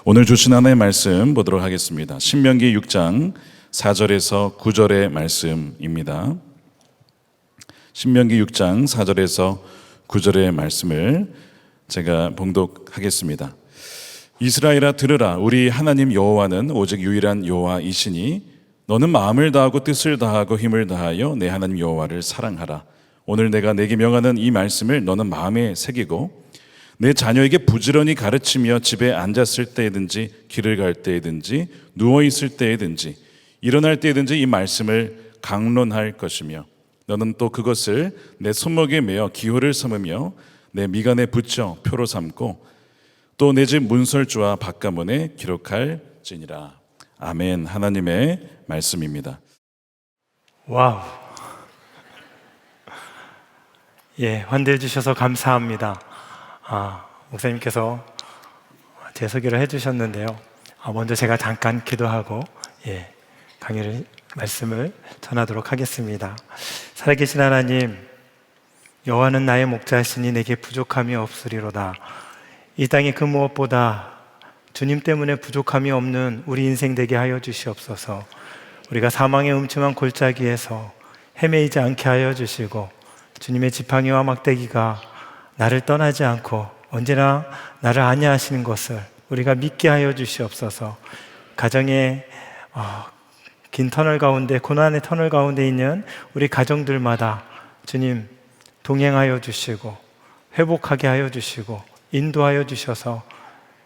오늘 주신 하나님의 말씀 보도록 하겠습니다. 신명기 6장 4절에서 9절의 말씀입니다. 신명기 6장 4절에서 9절의 말씀을 제가 봉독하겠습니다. 이스라엘아 들으라. 우리 하나님 여호와는 오직 유일한 여호와이시니 너는 마음을 다하고 뜻을 다하고 힘을 다하여 내 하나님 여호와를 사랑하라. 오늘 내가 내게 명하는 이 말씀을 너는 마음에 새기고 내 자녀에게 부지런히 가르치며 집에 앉았을 때든지 길을 갈 때든지 누워있을 때든지 일어날 때든지 이 말씀을 강론할 것이며 너는 또 그것을 내 손목에 매어 기호를 삼으며 내 미간에 붙여 표로 삼고 또 내 집 문설주와 바깥문에 기록할지니라. 아멘. 하나님의 말씀입니다. 와우. 환대해 주셔서 감사합니다. 목사님께서 제 소개를 해주셨는데요. 먼저 제가 잠깐 기도하고 말씀을 전하도록 하겠습니다. 살아계신 하나님, 여호와는 나의 목자시니 내게 부족함이 없으리로다. 이 땅에 그 무엇보다 주님 때문에 부족함이 없는 우리 인생 되게 하여 주시옵소서. 우리가 사망의 음침한 골짜기에서 헤매이지 않게 하여 주시고 주님의 지팡이와 막대기가 나를 떠나지 않고 언제나 나를 안위하시는 것을 우리가 믿게 하여 주시옵소서. 가정의 긴 터널 가운데, 고난의 터널 가운데 있는 우리 가정들마다 주님 동행하여 주시고 회복하게 하여 주시고 인도하여 주셔서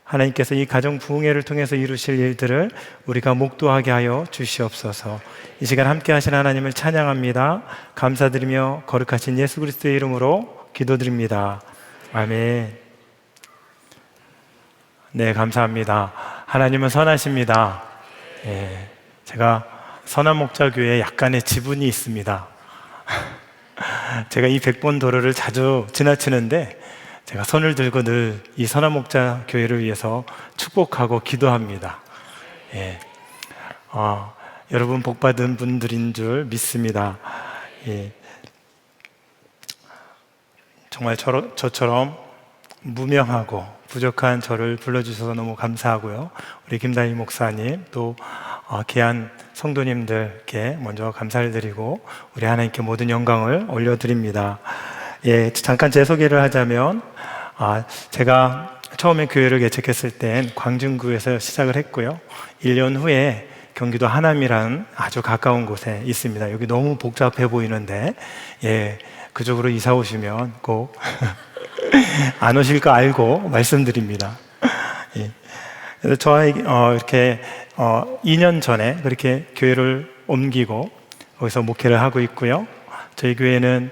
하나님께서 이 가정 부흥회를 통해서 이루실 일들을 우리가 목도하게 하여 주시옵소서. 이 시간 함께 하신 하나님을 찬양합니다. 감사드리며 거룩하신 예수 그리스도의 이름으로 기도드립니다. 아멘. 네, 감사합니다. 하나님은 선하십니다. 제가 선한 목자교회에 약간의 지분이 있습니다. 제가 이 100번 도로를 자주 지나치는데 제가 손을 들고 늘 이 선한 목자교회를 위해서 축복하고 기도합니다. 여러분 복받은 분들인 줄 믿습니다. 정말 저처럼 무명하고 부족한 저를 불러주셔서 너무 감사하고요. 우리 김다희 목사님 또 귀한 성도님들께 먼저 감사를 드리고 우리 하나님께 모든 영광을 올려드립니다. 잠깐 제 소개를 하자면 제가 처음에 교회를 개척했을 땐 광진구에서 시작을 했고요. 1년 후에 경기도 하남이라는 아주 가까운 곳에 있습니다. 여기 너무 복잡해 보이는데 그쪽으로 이사 오시면 꼭 안 오실 거 알고 말씀드립니다. 그래서 저에게 이렇게 2년 전에 그렇게 교회를 옮기고 거기서 목회를 하고 있고요. 저희 교회는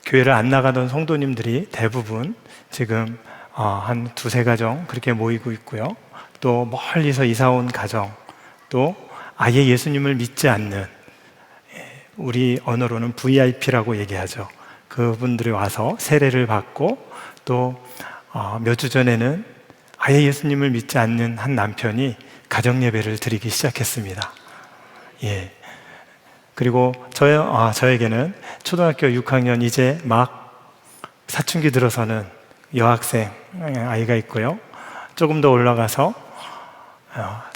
교회를 안 나가던 성도님들이 대부분 지금 한 두세 가정 그렇게 모이고 있고요. 또 멀리서 이사 온 가정, 또 아예 예수님을 믿지 않는, 우리 언어로는 VIP라고 얘기하죠. 그분들이 와서 세례를 받고 또 몇 주 전에는 아예 예수님을 믿지 않는 한 남편이 가정 예배를 드리기 시작했습니다. 그리고 저에게는 초등학교 6학년 이제 막 사춘기 들어서는 여학생 아이가 있고요. 조금 더 올라가서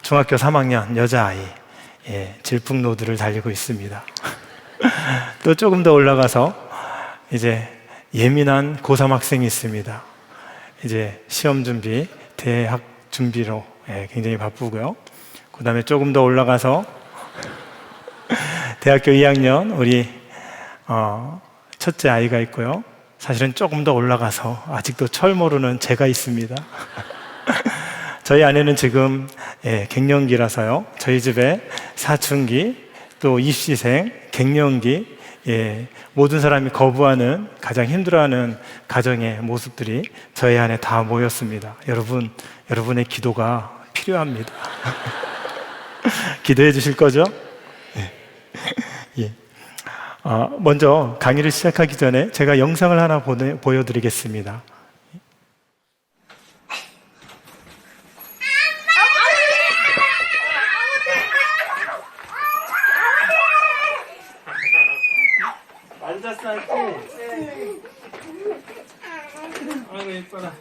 중학교 3학년 여자아이, 질풍노도를 달리고 있습니다. 또 조금 더 올라가서 이제 예민한 고3 학생이 있습니다. 이제 시험 준비, 대학 준비로 굉장히 바쁘고요. 그 다음에 조금 더 올라가서 대학교 2학년 우리 첫째 아이가 있고요. 사실은 조금 더 올라가서 아직도 철 모르는 제가 있습니다. 저희 아내는 지금 갱년기라서요. 저희 집에 사춘기, 또 입시생, 갱년기, 모든 사람이 거부하는, 가장 힘들어하는 가정의 모습들이 저희 안에 다 모였습니다. 여러분의 기도가 필요합니다. 기도해 주실 거죠? 먼저 강의를 시작하기 전에 제가 영상을 하나 보여드리겠습니다. 아이고 예뻐라.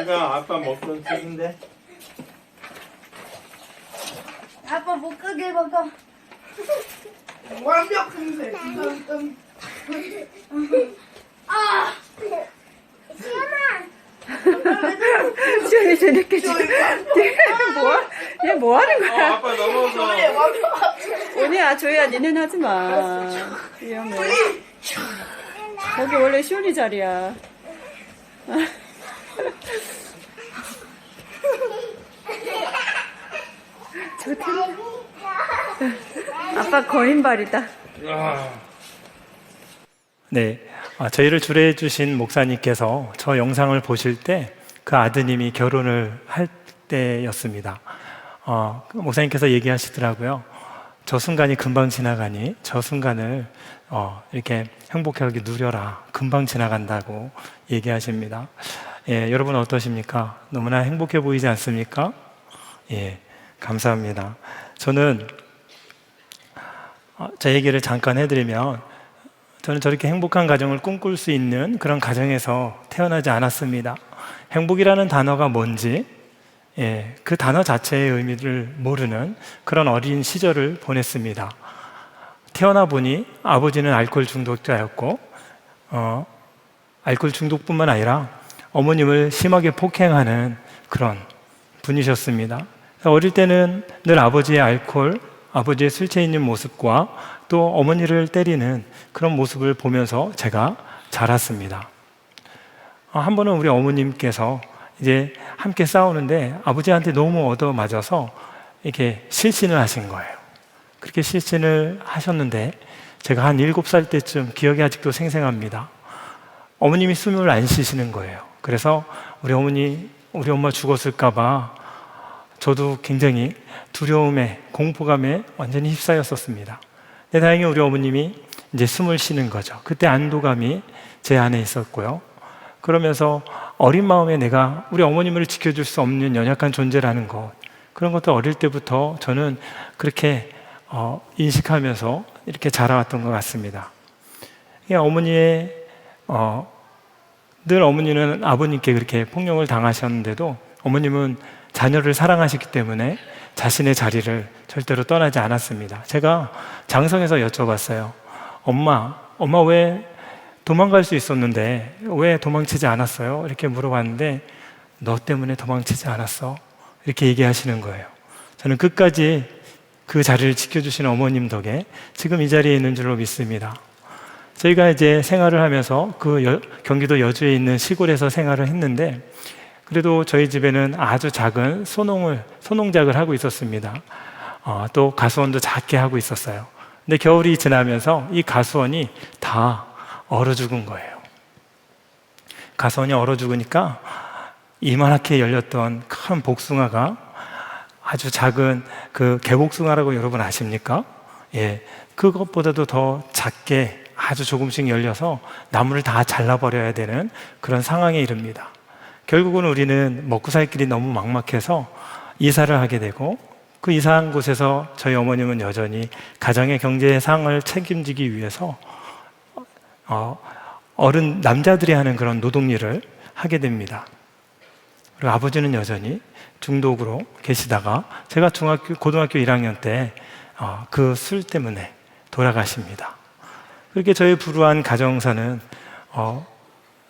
이거 아빠 먹던 책인데. 아빠 못 가게 먹어. 완벽한데. 아! 시원이 재밌게 얘뭐 하는 거야? 아빠 넘어서. 오니야 조이야 니는 하지 마. 위험해. 거기 원래 시원이 자리야. 아빠 거인발이다. 네, 저희를 주례해 주신 목사님께서 저 영상을 보실 때 그 아드님이 결혼을 할 때였습니다. 그 목사님께서 얘기하시더라고요. 저 순간이 금방 지나가니 저 순간을 이렇게 행복하게 누려라. 금방 지나간다고 얘기하십니다. 예, 여러분 어떠십니까? 너무나 행복해 보이지 않습니까? 예, 감사합니다. 저는 제 얘기를 잠깐 해드리면 저는 저렇게 행복한 가정을 꿈꿀 수 있는 그런 가정에서 태어나지 않았습니다. 행복이라는 단어가 뭔지 그 단어 자체의 의미를 모르는 그런 어린 시절을 보냈습니다. 태어나 보니 아버지는 알코올 중독자였고 알코올 중독뿐만 아니라 어머님을 심하게 폭행하는 그런 분이셨습니다. 어릴 때는 늘 아버지의 알코올, 아버지의 술 취해 모습과 또 어머니를 때리는 그런 모습을 보면서 제가 자랐습니다. 한 번은 우리 어머님께서 이제 함께 싸우는데 아버지한테 너무 얻어맞아서 이렇게 실신을 하신 거예요. 그렇게 실신을 하셨는데 제가 한 7살 때쯤 기억이 아직도 생생합니다. 어머님이 숨을 안 쉬시는 거예요. 그래서 우리 엄마 죽었을까봐 저도 굉장히 두려움에, 공포감에 완전히 휩싸였었습니다. 근데 다행히 우리 어머님이 이제 숨을 쉬는 거죠. 그때 안도감이 제 안에 있었고요. 그러면서 어린 마음에 내가 우리 어머님을 지켜줄 수 없는 연약한 존재라는 것, 그런 것도 어릴 때부터 저는 그렇게 인식하면서 이렇게 자라왔던 것 같습니다. 어머니의 늘 어머니는 아버님께 그렇게 폭력을 당하셨는데도 어머님은 자녀를 사랑하시기 때문에 자신의 자리를 절대로 떠나지 않았습니다. 제가 장성에서 여쭤봤어요. 엄마 왜 도망갈 수 있었는데 왜 도망치지 않았어요? 이렇게 물어봤는데 너 때문에 도망치지 않았어. 이렇게 얘기하시는 거예요. 저는 끝까지 그 자리를 지켜주시는 어머님 덕에 지금 이 자리에 있는 줄로 믿습니다. 저희가 이제 생활을 하면서 경기도 여주에 있는 시골에서 생활을 했는데 그래도 저희 집에는 아주 작은 소농작을 하고 있었습니다. 또 가수원도 작게 하고 있었어요. 근데 겨울이 지나면서 이 가수원이 다 얼어 죽은 거예요. 가수원이 얼어 죽으니까 이만하게 열렸던 큰 복숭아가 아주 작은 그 개복숭아라고 여러분 아십니까? 예, 그것보다도 더 작게 아주 조금씩 열려서 나무를 다 잘라버려야 되는 그런 상황에 이릅니다. 결국은 우리는 먹고 살 길이 너무 막막해서 이사를 하게 되고 그 이사한 곳에서 저희 어머님은 여전히 가정의 경제 상을 책임지기 위해서 어른 남자들이 하는 그런 노동일을 하게 됩니다. 그리고 아버지는 여전히 중독으로 계시다가 제가 고등학교 1학년 때 그 술 때문에 돌아가십니다. 그렇게 저희 불우한 가정사는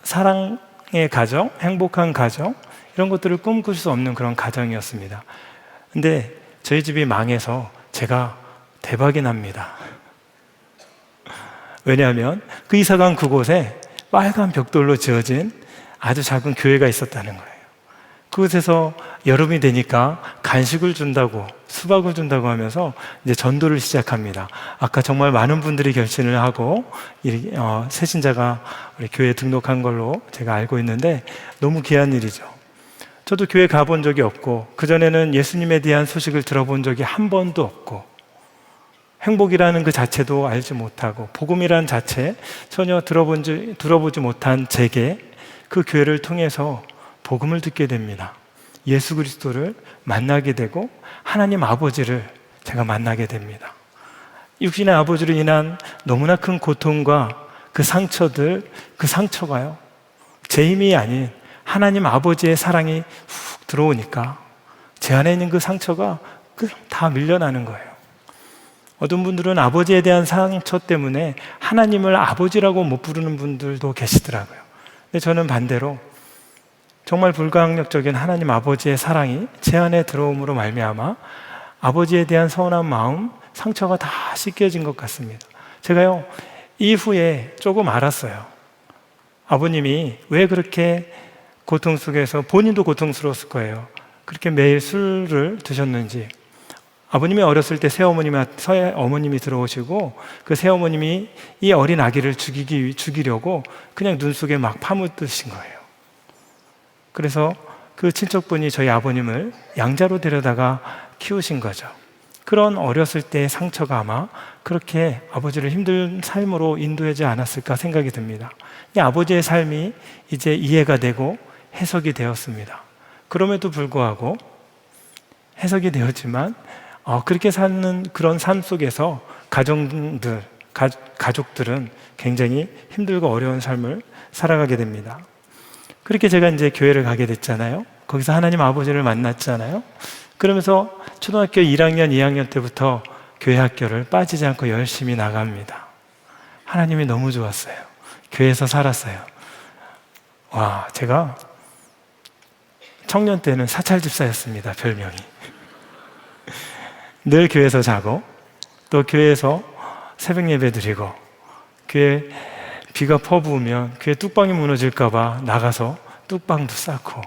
사랑의 가정, 행복한 가정 이런 것들을 꿈꿀 수 없는 그런 가정이었습니다. 근데 저희 집이 망해서 제가 대박이 납니다. 왜냐하면 그 이사간 그곳에 빨간 벽돌로 지어진 아주 작은 교회가 있었다는 거예요. 그곳에서 여름이 되니까 간식을 준다고, 수박을 준다고 하면서 이제 전도를 시작합니다. 아까 정말 많은 분들이 결신을 하고 새신자가 우리 교회에 등록한 걸로 제가 알고 있는데 너무 귀한 일이죠. 저도 교회 가본 적이 없고 그전에는 예수님에 대한 소식을 들어본 적이 한 번도 없고 행복이라는 그 자체도 알지 못하고 복음이라는 자체 전혀 들어보지 못한 제게 그 교회를 통해서 복음을 듣게 됩니다. 예수 그리스도를 만나게 되고 하나님 아버지를 제가 만나게 됩니다. 육신의 아버지로 인한 너무나 큰 고통과 그 상처가요 제 힘이 아닌 하나님 아버지의 사랑이 훅 들어오니까 제 안에 있는 그 상처가 다 밀려나는 거예요. 어떤 분들은 아버지에 대한 상처 때문에 하나님을 아버지라고 못 부르는 분들도 계시더라고요. 근데 저는 반대로 정말 불가항력적인 하나님 아버지의 사랑이 제 안에 들어옴으로 말미암아 아버지에 대한 서운한 마음, 상처가 다 씻겨진 것 같습니다. 제가요, 이후에 조금 알았어요. 아버님이 왜 그렇게 고통 속에서, 본인도 고통스러웠을 거예요. 그렇게 매일 술을 드셨는지. 아버님이 어렸을 때 어머님이 들어오시고 그 새어머님이 이 어린 아기를 죽이려고 그냥 눈 속에 막 파묻으신 거예요. 그래서 그 친척분이 저희 아버님을 양자로 데려다가 키우신 거죠. 그런 어렸을 때의 상처가 아마 그렇게 아버지를 힘든 삶으로 인도하지 않았을까 생각이 듭니다. 이 아버지의 삶이 이제 이해가 되고 해석이 되었습니다. 그럼에도 불구하고 해석이 되었지만 그렇게 사는 그런 삶 속에서 가족들은 굉장히 힘들고 어려운 삶을 살아가게 됩니다. 그렇게 제가 이제 교회를 가게 됐잖아요. 거기서 하나님 아버지를 만났잖아요. 그러면서 초등학교 1학년, 2학년 때부터 교회 학교를 빠지지 않고 열심히 나갑니다. 하나님이 너무 좋았어요. 교회에서 살았어요. 와, 제가 청년 때는 사찰집사였습니다, 별명이. 늘 교회에서 자고, 또 교회에서 새벽 예배 드리고, 교회 비가 퍼부으면 교회 뚝방이 무너질까봐 나가서 뚝방도 쌓고,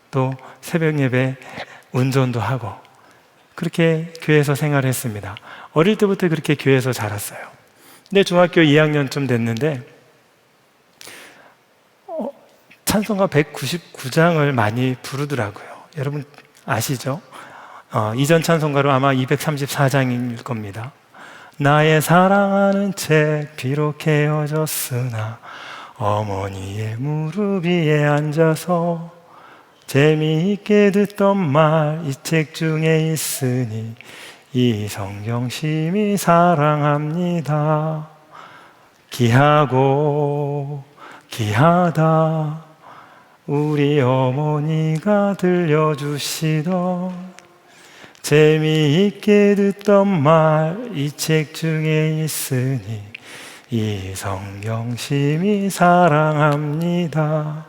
또 새벽 예배 운전도 하고, 그렇게 교회에서 생활했습니다. 어릴 때부터 그렇게 교회에서 자랐어요. 근데 중학교 2학년쯤 됐는데 찬송가 199장을 많이 부르더라고요. 여러분 아시죠? 이전 찬송가로 아마 234장일 겁니다. 나의 사랑하는 책 비록 헤어졌으나 어머니의 무릎 위에 앉아서 재미있게 듣던 말 이 책 중에 있으니 이 성경 심히 사랑합니다. 귀하고 귀하다 우리 어머니가 들려주시던 재미있게 듣던 말 이 책 중에 있으니 이 성경 심히 사랑합니다.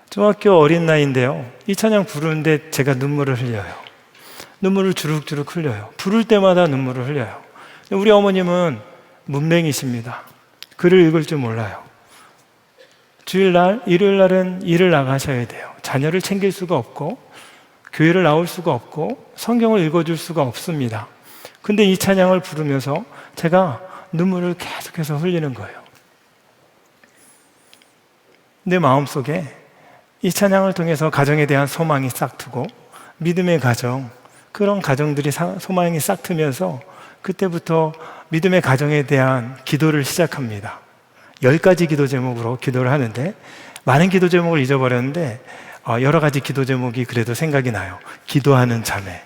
중학교 어린 나이인데요, 이 찬양 부르는데 제가 눈물을 흘려요. 눈물을 주룩주룩 흘려요. 부를 때마다 눈물을 흘려요. 우리 어머님은 문맹이십니다. 글을 읽을 줄 몰라요. 주일날, 일요일날은 일을 나가셔야 돼요. 자녀를 챙길 수가 없고 교회를 나올 수가 없고 성경을 읽어줄 수가 없습니다. 근데 이 찬양을 부르면서 제가 눈물을 계속해서 흘리는 거예요. 내 마음속에 이 찬양을 통해서 가정에 대한 소망이 싹트고 믿음의 가정, 그런 가정들이 소망이 싹트면서 그때부터 믿음의 가정에 대한 기도를 시작합니다. 10가지 기도 제목으로 기도를 하는데 많은 기도 제목을 잊어버렸는데 여러 가지 기도 제목이 그래도 생각이 나요. 기도하는 자매.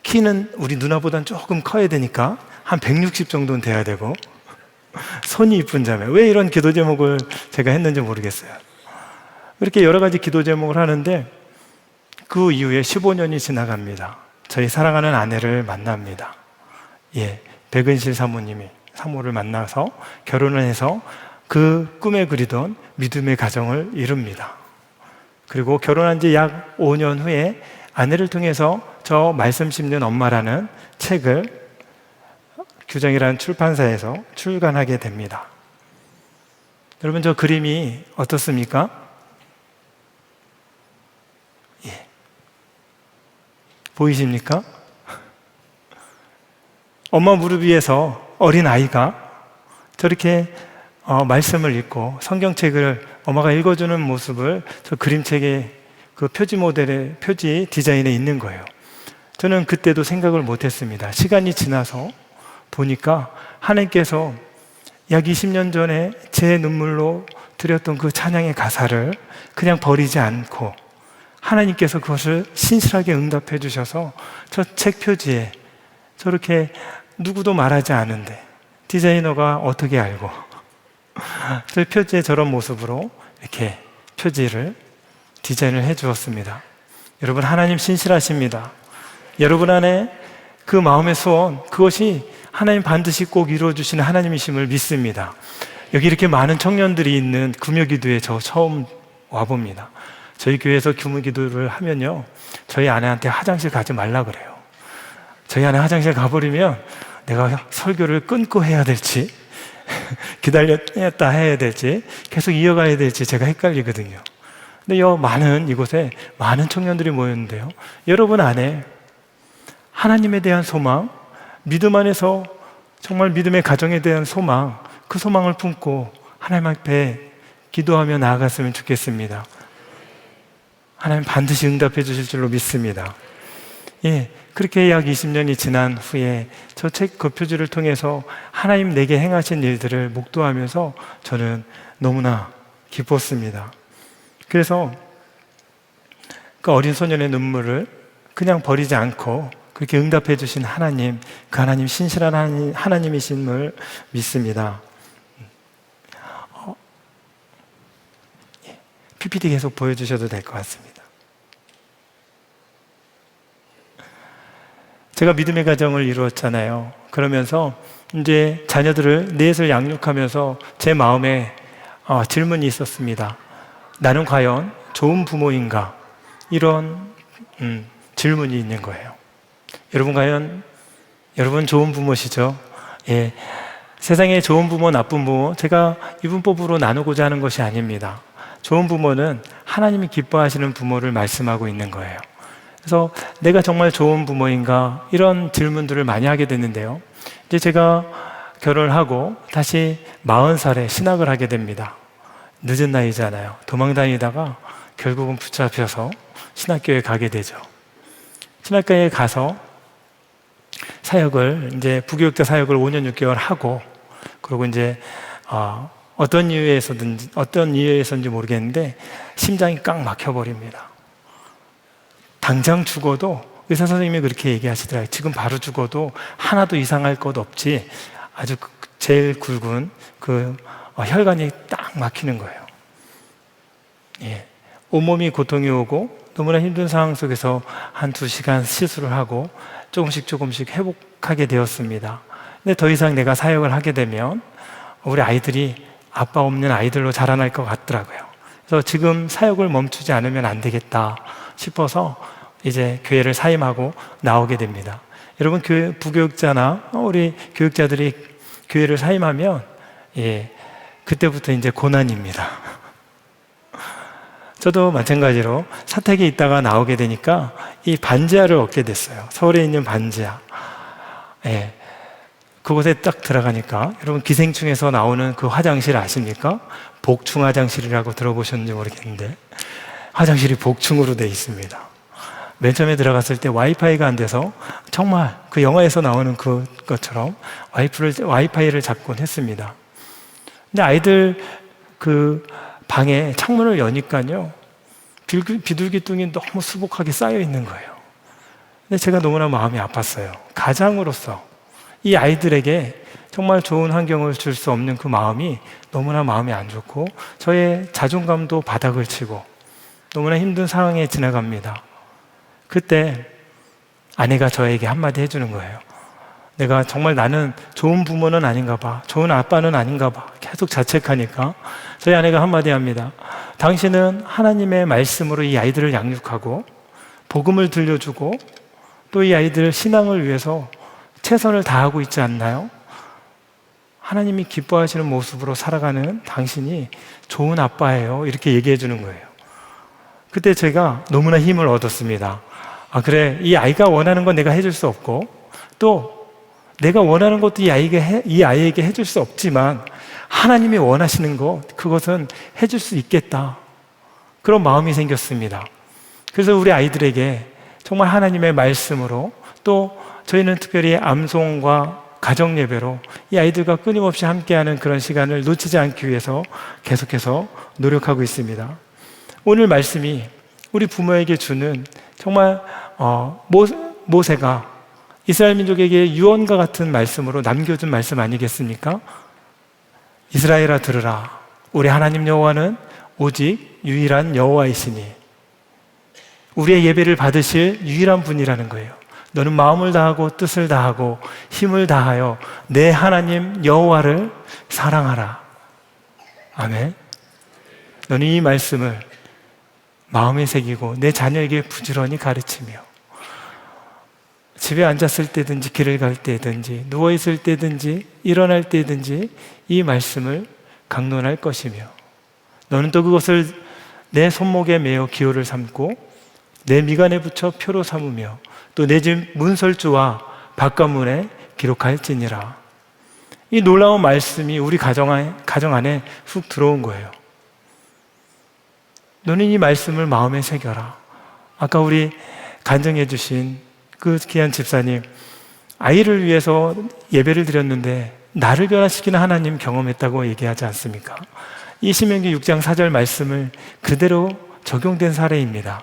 키는 우리 누나보다는 조금 커야 되니까 한 160 정도는 돼야 되고, 손이 이쁜 자매. 왜 이런 기도 제목을 제가 했는지 모르겠어요. 이렇게 여러 가지 기도 제목을 하는데 그 이후에 15년이 지나갑니다. 저희 사랑하는 아내를 만납니다. 백은실 사모를 만나서 결혼을 해서 그 꿈에 그리던 믿음의 가정을 이룹니다. 그리고 결혼한 지 약 5년 후에 아내를 통해서 저 말씀 씹는 엄마라는 책을 규정이라는 출판사에서 출간하게 됩니다. 여러분, 저 그림이 어떻습니까? 보이십니까? 엄마 무릎 위에서 어린 아이가 저렇게 말씀을 읽고 성경책을 엄마가 읽어주는 모습을 저 그림책의 그 표지 모델의 표지 디자인에 있는 거예요. 저는 그때도 생각을 못했습니다. 시간이 지나서 보니까 하나님께서 약 20년 전에 제 눈물로 드렸던 그 찬양의 가사를 그냥 버리지 않고 하나님께서 그것을 신실하게 응답해 주셔서 저 책 표지에 저렇게 누구도 말하지 않은데 디자이너가 어떻게 알고 저 표지에 저런 모습으로 이렇게 표지를 디자인을 해 주었습니다. 여러분, 하나님 신실하십니다. 여러분 안에 그 마음의 소원, 그것이 하나님 반드시 꼭 이루어주시는 하나님이심을 믿습니다. 여기 이렇게 많은 청년들이 있는 금요기도에 저 처음 와봅니다. 저희 교회에서 금요기도를 하면요, 저희 아내한테 화장실 가지 말라 그래요. 저희 아내 화장실 가버리면 내가 설교를 끊고 해야 될지 기다렸다 해야 될지 계속 이어가야 될지 제가 헷갈리거든요. 근데 많은 이곳에 많은 청년들이 모였는데요, 여러분 안에 하나님에 대한 소망, 믿음 안에서 정말 믿음의 가정에 대한 소망, 그 소망을 품고 하나님 앞에 기도하며 나아갔으면 좋겠습니다. 하나님 반드시 응답해 주실 줄로 믿습니다. 예, 그렇게 약 20년이 지난 후에 저 책 그 표지를 통해서 하나님 내게 행하신 일들을 목도하면서 저는 너무나 기뻤습니다. 그래서 그 어린 소년의 눈물을 그냥 버리지 않고 그렇게 응답해 주신 하나님, 그 하나님 신실한 하나님이심을 믿습니다. PPT 계속 보여주셔도 될 것 같습니다. 제가 믿음의 가정을 이루었잖아요. 그러면서 이제 자녀들을 넷을 양육하면서 제 마음에 질문이 있었습니다. 나는 과연 좋은 부모인가? 이런 질문이 있는 거예요. 여러분, 과연 여러분 좋은 부모시죠? 예, 세상에 좋은 부모, 나쁜 부모, 제가 이분법으로 나누고자 하는 것이 아닙니다. 좋은 부모는 하나님이 기뻐하시는 부모를 말씀하고 있는 거예요. 그래서 내가 정말 좋은 부모인가? 이런 질문들을 많이 하게 됐는데요, 이제 제가 결혼을 하고 다시 40살에 신학을 하게 됩니다. 늦은 나이잖아요. 도망다니다가 결국은 붙잡혀서 신학교에 가게 되죠. 신학교에 가서 사역을, 이제 부교육자 사역을 5년 6개월 하고, 그리고 이제 어떤 이유에서인지 모르겠는데 심장이 꽉 막혀버립니다. 당장 죽어도, 의사 선생님이 그렇게 얘기하시더라고요. 지금 바로 죽어도 하나도 이상할 것 없지, 아주 제일 굵은 그 혈관이 딱 막히는 거예요. 예. 온몸이 고통이 오고 너무나 힘든 상황 속에서 한 2시간 시술을 하고 조금씩 회복하게 되었습니다. 근데 더 이상 내가 사역을 하게 되면 우리 아이들이 아빠 없는 아이들로 자라날 것 같더라고요. 그래서 지금 사역을 멈추지 않으면 안 되겠다 싶어서 이제 교회를 사임하고 나오게 됩니다. 여러분, 부교육자나 우리 교육자들이 교회를 사임하면, 예, 그때부터 이제 고난입니다. 저도 마찬가지로 사택에 있다가 나오게 되니까 이 반지하를 얻게 됐어요. 서울에 있는 반지하. 예, 그곳에 딱 들어가니까, 여러분 기생충에서 나오는 그 화장실 아십니까? 복충 화장실이라고 들어보셨는지 모르겠는데 화장실이 복충으로 되어 있습니다. 맨 처음에 들어갔을 때 와이파이가 안 돼서 정말 그 영화에서 나오는 그것처럼 와이파이를 잡곤 했습니다. 근데 아이들 그 방에 창문을 여니까요, 비둘기똥이 너무 수북하게 쌓여 있는 거예요. 근데 제가 너무나 마음이 아팠어요. 가장으로서 이 아이들에게 정말 좋은 환경을 줄 수 없는 그 마음이 너무나 마음이 안 좋고 저의 자존감도 바닥을 치고 너무나 힘든 상황에 지나갑니다. 그때 아내가 저에게 한마디 해주는 거예요. 내가 정말 나는 좋은 부모는 아닌가 봐, 좋은 아빠는 아닌가 봐 계속 자책하니까 저희 아내가 한마디 합니다. 당신은 하나님의 말씀으로 이 아이들을 양육하고 복음을 들려주고 또 이 아이들 신앙을 위해서 최선을 다하고 있지 않나요? 하나님이 기뻐하시는 모습으로 살아가는 당신이 좋은 아빠예요. 이렇게 얘기해 주는 거예요. 그때 제가 너무나 힘을 얻었습니다. 아, 그래, 이 아이가 원하는 건 내가 해줄 수 없고 또 내가 원하는 것도 이 아이에게 해줄 수 없지만 하나님이 원하시는 것, 그것은 해줄 수 있겠다, 그런 마음이 생겼습니다. 그래서 우리 아이들에게 정말 하나님의 말씀으로, 또 저희는 특별히 암송과 가정 예배로 이 아이들과 끊임없이 함께하는 그런 시간을 놓치지 않기 위해서 계속해서 노력하고 있습니다. 오늘 말씀이 우리 부모에게 주는 정말 모세가 이스라엘 민족에게 유언과 같은 말씀으로 남겨준 말씀 아니겠습니까? 이스라엘아 들으라, 우리 하나님 여호와는 오직 유일한 여호와이시니 우리의 예배를 받으실 유일한 분이라는 거예요. 너는 마음을 다하고 뜻을 다하고 힘을 다하여 내 하나님 여호와를 사랑하라. 아멘. 너는 이 말씀을 마음에 새기고 내 자녀에게 부지런히 가르치며 집에 앉았을 때든지 길을 갈 때든지 누워있을 때든지 일어날 때든지 이 말씀을 강론할 것이며 너는 또 그것을 내 손목에 매어 기호를 삼고 내 미간에 붙여 표로 삼으며 또 내 집 문설주와 바깥문에 기록할지니라. 이 놀라운 말씀이 우리 가정 안에 훅 들어온 거예요. 너는 이 말씀을 마음에 새겨라. 아까 우리 간증해 주신 그 귀한 집사님, 아이를 위해서 예배를 드렸는데 나를 변화시키는 하나님 경험했다고 얘기하지 않습니까? 이 신명기 6장 4절 말씀을 그대로 적용된 사례입니다.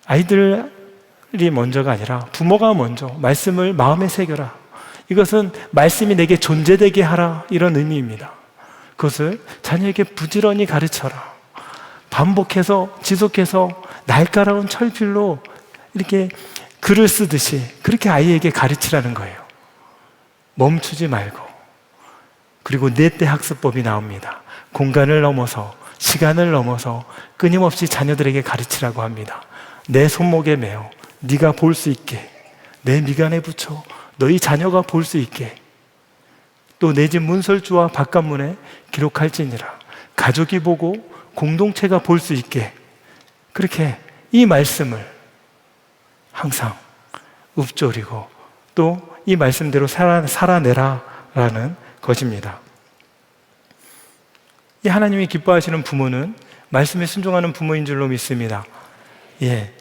아이들이 먼저가 아니라 부모가 먼저 말씀을 마음에 새겨라. 이것은 말씀이 내게 존재되게 하라, 이런 의미입니다. 그것을 자녀에게 부지런히 가르쳐라. 반복해서 지속해서 날카로운 철필로 이렇게 글을 쓰듯이 그렇게 아이에게 가르치라는 거예요. 멈추지 말고. 그리고 뇌때 학습법이 나옵니다. 공간을 넘어서 시간을 넘어서 끊임없이 자녀들에게 가르치라고 합니다. 내 손목에 매어 네가 볼 수 있게, 내 미간에 붙여 너희 자녀가 볼 수 있게, 또 내 집 문설주와 바깥문에 기록할지니라. 가족이 보고 공동체가 볼 수 있게 그렇게 이 말씀을 항상 읊조리고 또 이 말씀대로 살아내라라는 것입니다. 이 하나님이 기뻐하시는 부모는 말씀에 순종하는 부모인 줄로 믿습니다. 예.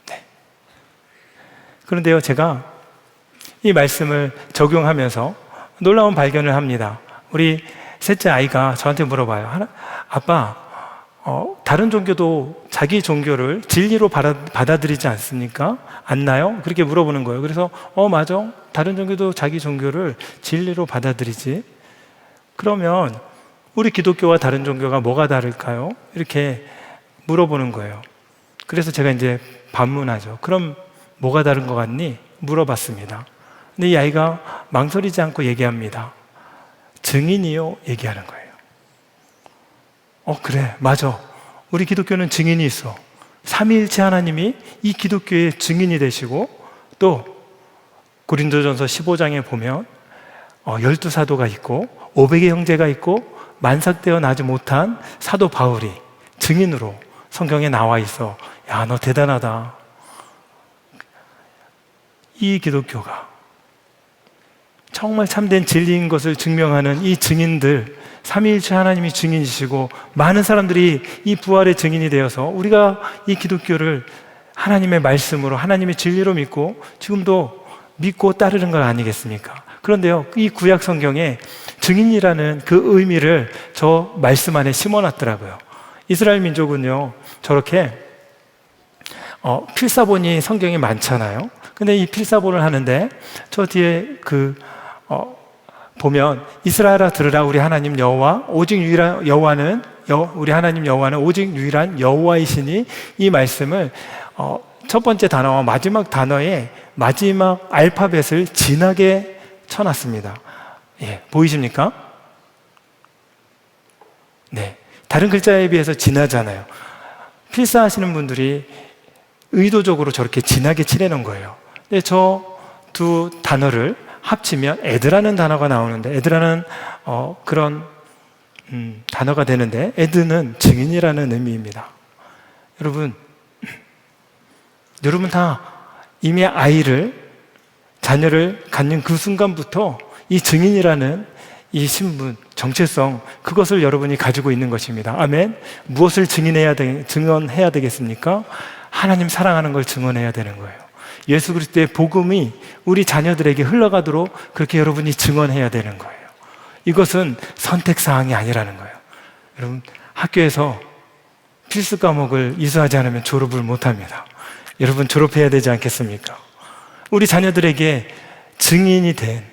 네. 그런데요, 제가 이 말씀을 적용하면서 놀라운 발견을 합니다. 우리 셋째 아이가 저한테 물어봐요. 아빠, 다른 종교도 자기 종교를 진리로 받아들이지 않습니까? 않나요? 그렇게 물어보는 거예요. 그래서 맞아. 다른 종교도 자기 종교를 진리로 받아들이지. 그러면 우리 기독교와 다른 종교가 뭐가 다를까요? 이렇게 물어보는 거예요. 그래서 제가 이제 반문하죠. 그럼 뭐가 다른 것 같니? 물어봤습니다. 근데 이 아이가 망설이지 않고 얘기합니다. 증인이요? 얘기하는 거예요. 그래, 맞아. 우리 기독교는 증인이 있어. 삼위일체 하나님이 이 기독교의 증인이 되시고, 또 고린도전서 15장에 보면 12사도가 있고 500의 형제가 있고 만삭되어 나지 못한 사도 바울이 증인으로 성경에 나와 있어. 야, 너 대단하다. 이 기독교가 정말 참된 진리인 것을 증명하는 이 증인들, 삼위일체 하나님이 증인이시고 많은 사람들이 이 부활의 증인이 되어서 우리가 이 기독교를 하나님의 말씀으로, 하나님의 진리로 믿고 지금도 믿고 따르는 것 아니겠습니까? 그런데요, 이 구약 성경에 증인이라는 그 의미를 저 말씀 안에 심어놨더라고요. 이스라엘 민족은요, 저렇게 필사본이 성경에 많잖아요. 근데 이 필사본을 하는데 저 뒤에 보면 이스라엘아 들으라, 우리 하나님 여호와 오직 유일한 여호와는 우리 하나님 여호와는 오직 유일한 여호와이시니, 이 말씀을 첫 번째 단어와 마지막 단어의 마지막 알파벳을 진하게 쳐놨습니다. 예, 보이십니까? 네, 다른 글자에 비해서 진하잖아요. 필사하시는 분들이 의도적으로 저렇게 진하게 칠해놓은 거예요. 근데 저 두 단어를 합치면 에드라는 단어가 나오는데, 에드라는 그런 단어가 되는데, 에드는 증인이라는 의미입니다. 여러분 다 이미 자녀를 갖는 그 순간부터 이 증인이라는 이 신분, 정체성, 그것을 여러분이 가지고 있는 것입니다. 아멘. 무엇을 증언해야 되겠습니까? 하나님 사랑하는 걸 증언해야 되는 거예요. 예수 그리스도의 복음이 우리 자녀들에게 흘러가도록 그렇게 여러분이 증언해야 되는 거예요. 이것은 선택사항이 아니라는 거예요. 여러분, 학교에서 필수 과목을 이수하지 않으면 졸업을 못합니다. 여러분, 졸업해야 되지 않겠습니까? 우리 자녀들에게 증인이 된,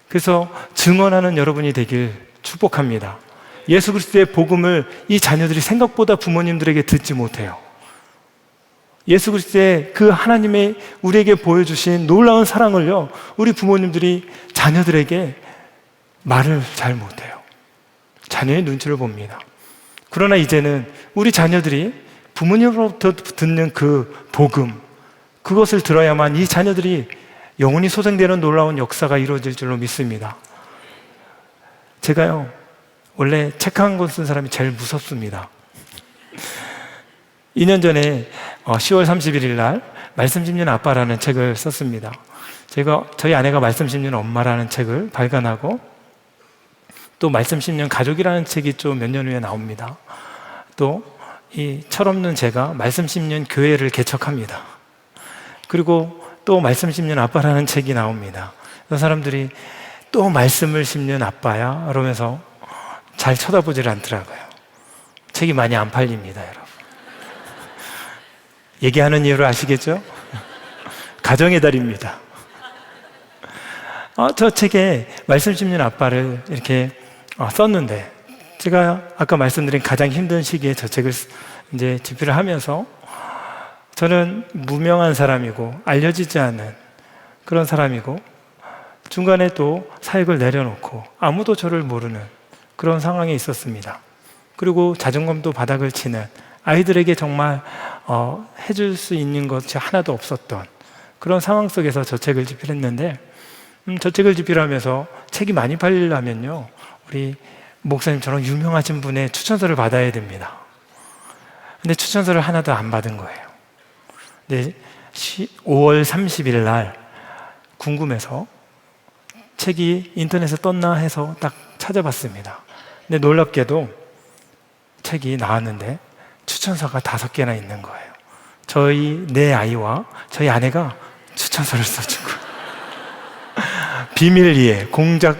그래서 증언하는 여러분이 되길 축복합니다. 예수 그리스도의 복음을 이 자녀들이 생각보다 부모님들에게 듣지 못해요. 예수 그리스도의 그 하나님의 우리에게 보여주신 놀라운 사랑을요, 우리 부모님들이 자녀들에게 말을 잘 못해요. 자녀의 눈치를 봅니다. 그러나 이제는 우리 자녀들이 부모님으로부터 듣는 그 복음, 그것을 들어야만 이 자녀들이 영원히 소생되는 놀라운 역사가 이루어질 줄로 믿습니다. 제가요, 원래 책 한 권 쓴 사람이 제일 무섭습니다. 2년 전에 10월 31일 날 말씀 짚는 아빠라는 책을 썼습니다. 저희 아내가 말씀 짚는 엄마라는 책을 발간하고, 또 말씀 짚는 가족이라는 책이 좀 몇 년 후에 나옵니다. 또 이 철없는 제가 말씀 짚는 교회를 개척합니다. 그리고 또 말씀 짚는 아빠라는 책이 나옵니다. 그 사람들이 또 말씀을 짚는 아빠야? 그러면서 잘 쳐다보질 않더라고요. 책이 많이 안 팔립니다, 여러분. 얘기하는 이유를 아시겠죠? 가정의 달입니다. 저 책에 말씀 짚는 아빠를 이렇게 썼는데, 제가 아까 말씀드린 가장 힘든 시기에 저 책을 이제 집필을 하면서, 저는 무명한 사람이고 알려지지 않은 그런 사람이고, 중간에 또 사역을 내려놓고 아무도 저를 모르는 그런 상황에 있었습니다. 그리고 자존감도 바닥을 치는, 아이들에게 정말 해줄 수 있는 것이 하나도 없었던 그런 상황 속에서 저 책을 집필했는데, 저 책을 집필하면서 책이 많이 팔리려면요, 우리 목사님처럼 유명하신 분의 추천서를 받아야 됩니다. 근데 추천서를 하나도 안 받은 거예요. 근데 5월 30일 날 궁금해서 책이 인터넷에 떴나 해서 딱 찾아봤습니다. 근데 놀랍게도 책이 나왔는데 추천서가 5개나 있는 거예요. 내 아이와 저희 아내가 추천서를 써준 거예요. 비밀리에 공작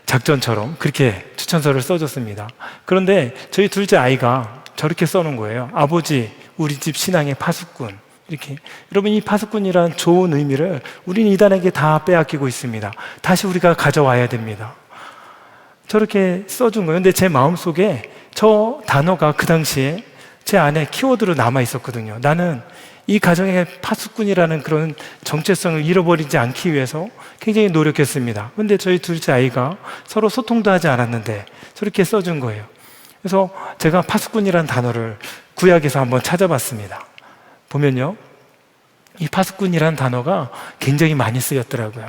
작전처럼 그렇게 추천서를 써줬습니다. 그런데 저희 둘째 아이가 저렇게 써놓은 거예요. 아버지, 우리 집 신앙의 파수꾼. 이렇게. 여러분, 이 파수꾼이란 좋은 의미를 우리는 이단에게 다 빼앗기고 있습니다. 다시 우리가 가져와야 됩니다. 저렇게 써준 거예요. 근데 제 마음속에 저 단어가 그 당시에 제 안에 키워드로 남아 있었거든요. 나는 이 가정의 파수꾼이라는 그런 정체성을 잃어버리지 않기 위해서 굉장히 노력했습니다. 근데 저희 둘째 아이가 서로 소통도 하지 않았는데 저렇게 써준 거예요. 그래서 제가 파수꾼이라는 단어를 구약에서 한번 찾아봤습니다. 보면요, 이 파수꾼이라는 단어가 굉장히 많이 쓰였더라고요.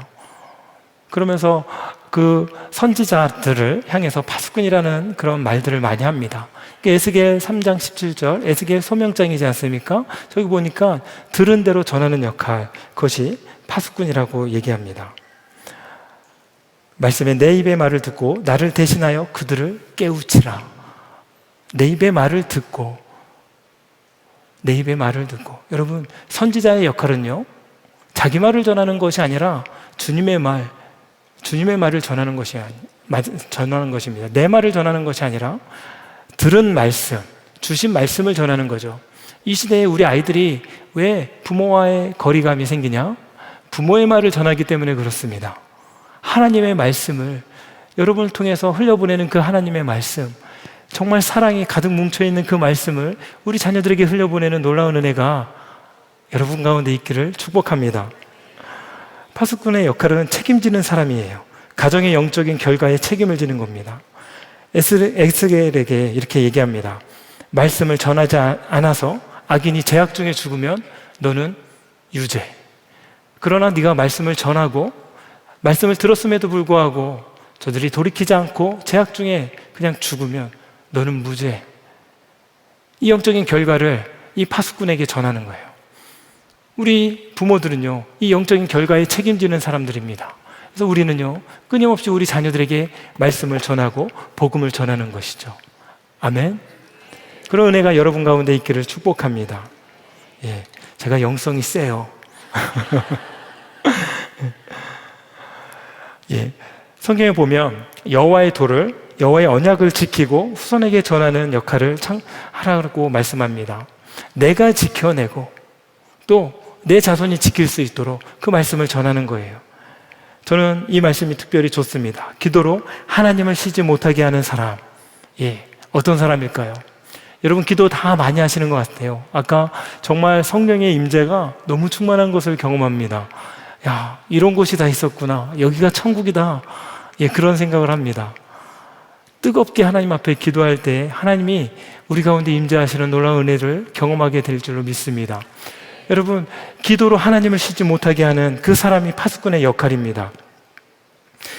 그러면서 그 선지자들을 향해서 파수꾼이라는 그런 말들을 많이 합니다. 에스겔 3장 17절, 에스겔 소명장이지 않습니까? 저기 보니까 들은 대로 전하는 역할, 그것이 파수꾼이라고 얘기합니다. 말씀에 내 입의 말을 듣고 나를 대신하여 그들을 깨우치라. 내 입의 말을 듣고, 내 입의 말을 듣고. 여러분, 선지자의 역할은요, 자기 말을 전하는 것이 아니라 주님의 말을 전하는 것입니다. 내 말을 전하는 것이 아니라 들은 말씀, 주신 말씀을 전하는 거죠. 이 시대에 우리 아이들이 왜 부모와의 거리감이 생기냐? 부모의 말을 전하기 때문에 그렇습니다. 하나님의 말씀을, 여러분을 통해서 흘려보내는 그 하나님의 말씀, 정말 사랑이 가득 뭉쳐있는 그 말씀을 우리 자녀들에게 흘려보내는 놀라운 은혜가 여러분 가운데 있기를 축복합니다. 파수꾼의 역할은 책임지는 사람이에요. 가정의 영적인 결과에 책임을 지는 겁니다. 에스겔에게 이렇게 얘기합니다. 말씀을 전하지 않아서 악인이 죄악 중에 죽으면 너는 유죄. 그러나 네가 말씀을 전하고 말씀을 들었음에도 불구하고 저들이 돌이키지 않고 죄악 중에 그냥 죽으면 너는 무죄. 이 영적인 결과를 이 파수꾼에게 전하는 거예요. 우리 부모들은요, 이 영적인 결과에 책임지는 사람들입니다. 그래서 우리는요, 끊임없이 우리 자녀들에게 말씀을 전하고 복음을 전하는 것이죠. 아멘. 그런 은혜가 여러분 가운데 있기를 축복합니다. 예, 제가 영성이 세요. 예, 성경에 보면 여호와의 도를, 여호와의 언약을 지키고 후손에게 전하는 역할을 하라고 말씀합니다. 내가 지켜내고 또 내 자손이 지킬 수 있도록 그 말씀을 전하는 거예요. 저는 이 말씀이 특별히 좋습니다. 기도로 하나님을 쉬지 못하게 하는 사람. 예, 어떤 사람일까요? 여러분 기도 다 많이 하시는 것 같아요. 아까 정말 성령의 임재가 너무 충만한 것을 경험합니다. 야, 이런 곳이 다 있었구나. 여기가 천국이다. 예, 그런 생각을 합니다. 뜨겁게 하나님 앞에 기도할 때 하나님이 우리 가운데 임재하시는 놀라운 은혜를 경험하게 될 줄로 믿습니다. 여러분, 기도로 하나님을 쉬지 못하게 하는 그 사람이 파수꾼의 역할입니다.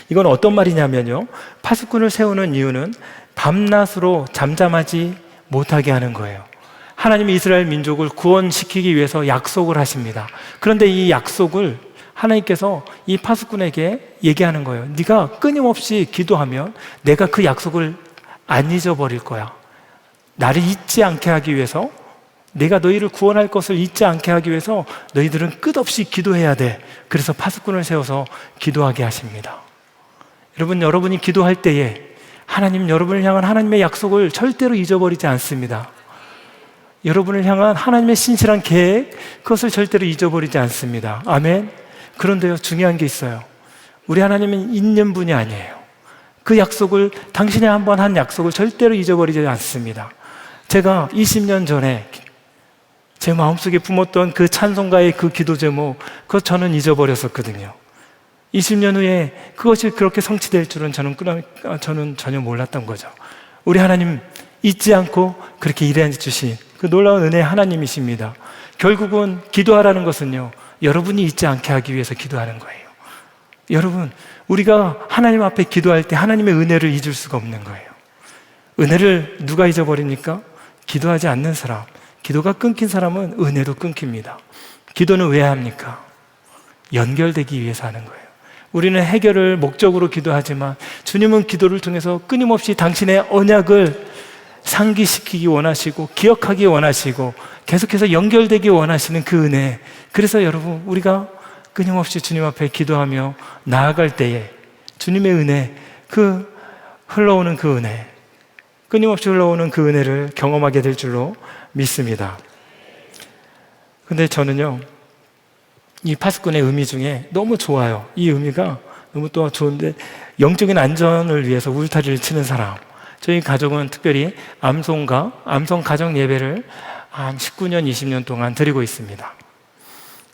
이건 어떤 말이냐면요, 파수꾼을 세우는 이유는 밤낮으로 잠잠하지 못하게 하는 거예요. 하나님이 이스라엘 민족을 구원시키기 위해서 약속을 하십니다. 그런데 이 약속을 하나님께서 이 파수꾼에게 얘기하는 거예요. 네가 끊임없이 기도하면 내가 그 약속을 안 잊어버릴 거야. 나를 잊지 않게 하기 위해서, 내가 너희를 구원할 것을 잊지 않게 하기 위해서 너희들은 끝없이 기도해야 돼. 그래서 파수꾼을 세워서 기도하게 하십니다. 여러분, 여러분이 기도할 때에 하나님, 여러분을 향한 하나님의 약속을 절대로 잊어버리지 않습니다. 여러분을 향한 하나님의 신실한 계획, 그것을 절대로 잊어버리지 않습니다. 아멘. 그런데요, 중요한 게 있어요. 우리 하나님은 잊는 분이 아니에요. 그 약속을, 당신이 한번 한 약속을 절대로 잊어버리지 않습니다. 제가 20년 전에 제 마음속에 품었던 그 찬송가의 그 기도 제목, 그거 저는 잊어버렸었거든요. 20년 후에 그것이 그렇게 성취될 줄은 저는 전혀 몰랐던 거죠. 우리 하나님 잊지 않고 그렇게 일해 주신 그 놀라운 은혜의 하나님이십니다. 결국은 기도하라는 것은요, 여러분이 잊지 않게 하기 위해서 기도하는 거예요. 여러분, 우리가 하나님 앞에 기도할 때 하나님의 은혜를 잊을 수가 없는 거예요. 은혜를 누가 잊어버립니까? 기도하지 않는 사람. 기도가 끊긴 사람은 은혜도 끊깁니다. 기도는 왜 합니까? 연결되기 위해서 하는 거예요. 우리는 해결을 목적으로 기도하지만 주님은 기도를 통해서 끊임없이 당신의 언약을 상기시키기 원하시고 기억하기 원하시고 계속해서 연결되기 원하시는 그 은혜. 그래서 여러분, 우리가 끊임없이 주님 앞에 기도하며 나아갈 때에 주님의 은혜, 그 흘러오는 그 은혜, 끊임없이 흘러오는 그 은혜를 경험하게 될 줄로 믿습니다. 근데 저는요, 이 파수꾼의 의미 중에 너무 좋아요. 이 의미가 너무 또 좋은데, 영적인 안전을 위해서 울타리를 치는 사람. 저희 가족은 특별히 암송 가정 예배를 한 19년, 20년 동안 드리고 있습니다.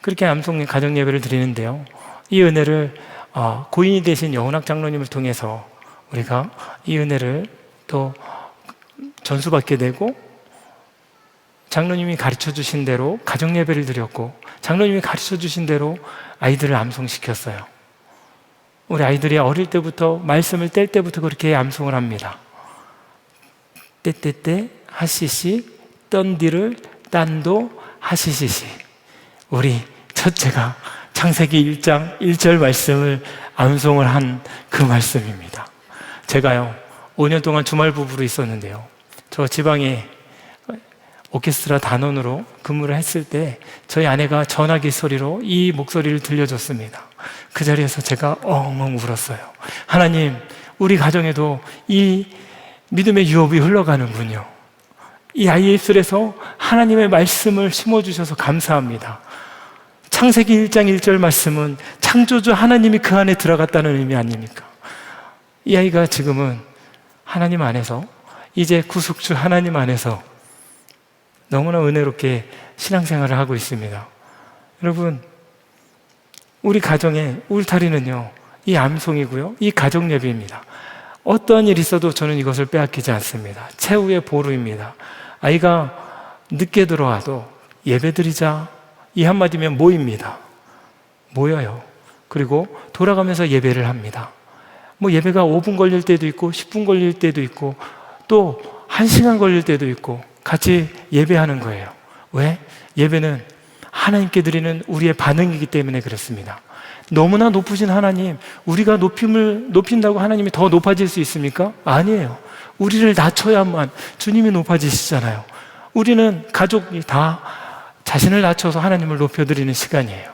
그렇게 암송 가정 예배를 드리는데요, 이 은혜를 고인이 되신 여운학 장로님을 통해서 우리가 이 은혜를 또 전수받게 되고, 장로님이 가르쳐 주신 대로 가정 예배를 드렸고, 장로님이 가르쳐 주신 대로 아이들을 암송시켰어요. 우리 아이들이 어릴 때부터, 말씀을 뗄 때부터 그렇게 암송을 합니다. 떼떼떼 하시시 떤디를 딴도 하시시시. 우리 첫째가 창세기 1장 1절 말씀을 암송을 한 그 말씀입니다. 제가요, 5년 동안 주말 부부로 있었는데요, 저 지방에 오케스트라 단원으로 근무를 했을 때 저희 아내가 전화기 소리로 이 목소리를 들려줬습니다. 그 자리에서 제가 엉엉 울었어요. 하나님, 우리 가정에도 이 믿음의 유업이 흘러가는군요. 이 아이의 입술에서 하나님의 말씀을 심어주셔서 감사합니다. 창세기 1장 1절 말씀은 창조주 하나님이 그 안에 들어갔다는 의미 아닙니까? 이 아이가 지금은 하나님 안에서, 이제 구속주 하나님 안에서 너무나 은혜롭게 신앙생활을 하고 있습니다. 여러분, 우리 가정의 울타리는요, 이 암송이고요, 이 가정 예배입니다. 어떠한 일이 있어도 저는 이것을 빼앗기지 않습니다. 최후의 보루입니다. 아이가 늦게 들어와도 예배드리자, 이 한마디면 모입니다. 모여요. 그리고 돌아가면서 예배를 합니다. 뭐 예배가 5분 걸릴 때도 있고 10분 걸릴 때도 있고 또 1시간 걸릴 때도 있고 같이 예배하는 거예요. 왜? 예배는 하나님께 드리는 우리의 반응이기 때문에 그렇습니다. 너무나 높으신 하나님, 우리가 높인다고 하나님이 더 높아질 수 있습니까? 아니에요. 우리를 낮춰야만 주님이 높아지시잖아요. 우리는 가족이 다 자신을 낮춰서 하나님을 높여드리는 시간이에요.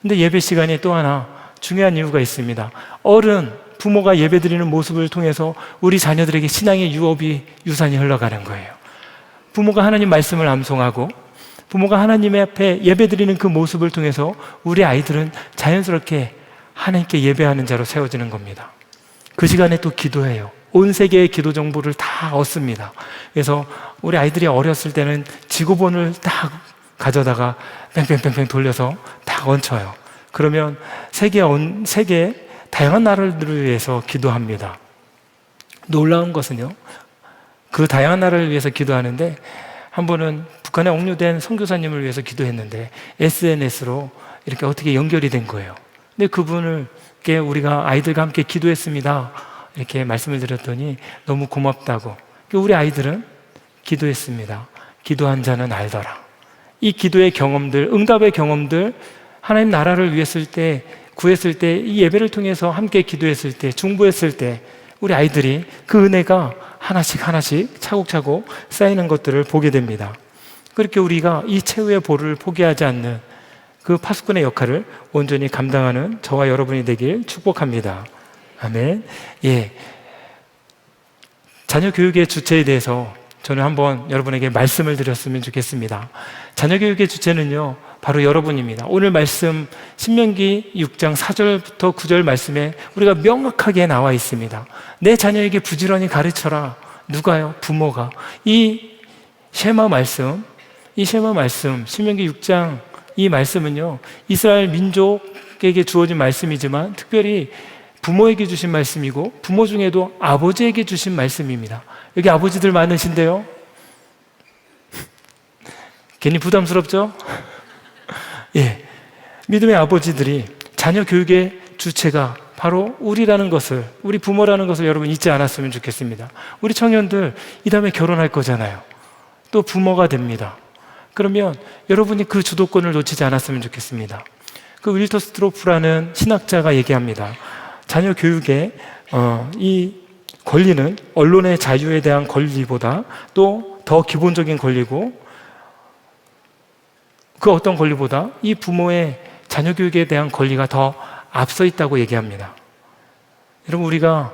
근데 예배 시간에 또 하나 중요한 이유가 있습니다. 부모가 예배드리는 모습을 통해서 우리 자녀들에게 신앙의 유산이 흘러가는 거예요. 부모가 하나님 말씀을 암송하고 부모가 하나님 앞에 예배드리는 그 모습을 통해서 우리 아이들은 자연스럽게 하나님께 예배하는 자로 세워지는 겁니다. 그 시간에 또 기도해요. 온 세계의 기도 정보를 다 얻습니다. 그래서 우리 아이들이 어렸을 때는 지구본을 딱 가져다가 뺑뺑뺑뺑 돌려서 딱 얹혀요. 그러면 세계 다양한 나라들을 위해서 기도합니다. 놀라운 것은요, 그 다양한 나라를 위해서 기도하는데 한 번은 북한에 억류된 선교사님을 위해서 기도했는데 SNS로 이렇게 어떻게 연결이 된 거예요. 근데 그분을께 우리가 아이들과 함께 기도했습니다. 이렇게 말씀을 드렸더니 너무 고맙다고. 우리 아이들은 기도했습니다. 기도한 자는 알더라. 이 기도의 경험들, 응답의 경험들, 하나님 나라를 위했을 때, 구했을 때, 이 예배를 통해서 함께 기도했을 때, 중보했을 때 우리 아이들이 그 은혜가 하나씩 차곡차곡 쌓이는 것들을 보게 됩니다. 그렇게 우리가 이 최후의 보를 포기하지 않는 그 파수꾼의 역할을 온전히 감당하는 저와 여러분이 되길 축복합니다. 아멘. 예. 자녀 교육의 주체에 대해서 저는 한번 여러분에게 말씀을 드렸으면 좋겠습니다. 자녀 교육의 주체는요, 바로 여러분입니다. 오늘 말씀 신명기 6장 4절부터 9절 말씀에 우리가 명확하게 나와 있습니다. 내 자녀에게 부지런히 가르쳐라. 누가요? 부모가. 이 쉐마 말씀, 신명기 6장 이 말씀은요, 이스라엘 민족에게 주어진 말씀이지만 특별히 부모에게 주신 말씀이고 부모 중에도 아버지에게 주신 말씀입니다. 여기 아버지들 많으신데요? 괜히 부담스럽죠? 예. 믿음의 아버지들이 자녀 교육의 주체가 바로 우리라는 것을, 우리 부모라는 것을 여러분 잊지 않았으면 좋겠습니다. 우리 청년들 이 다음에 결혼할 거잖아요. 또 부모가 됩니다. 그러면 여러분이 그 주도권을 놓치지 않았으면 좋겠습니다. 그 윌터 스트로프라는 신학자가 얘기합니다. 자녀 교육의 이 권리는 언론의 자유에 대한 권리보다 또 더 기본적인 권리고, 그 어떤 권리보다 이 부모의 자녀 교육에 대한 권리가 더 앞서 있다고 얘기합니다. 여러분, 우리가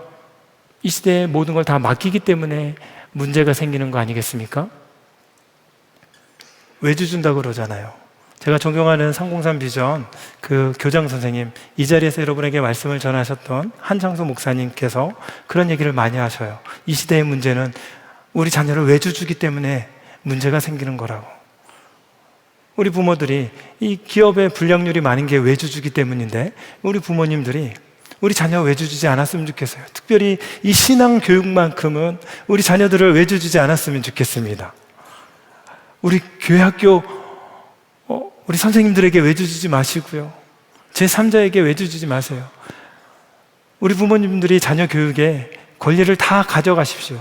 이 시대에 모든 걸 다 맡기기 때문에 문제가 생기는 거 아니겠습니까? 외주 준다고 그러잖아요. 제가 존경하는 303 비전 그 교장 선생님, 이 자리에서 여러분에게 말씀을 전하셨던 한창수 목사님께서 그런 얘기를 많이 하셔요. 이 시대의 문제는 우리 자녀를 외주 주기 때문에 문제가 생기는 거라고. 우리 부모들이 이 기업의 불량률이 많은 게 외주 주기 때문인데 우리 부모님들이 우리 자녀 외주 주지 않았으면 좋겠어요. 특별히 이 신앙 교육만큼은 우리 자녀들을 외주 주지 않았으면 좋겠습니다. 우리 교회 학교 우리 선생님들에게 외주 주지 마시고요. 제3자에게 외주 주지 마세요. 우리 부모님들이 자녀 교육에 권리를 다 가져가십시오.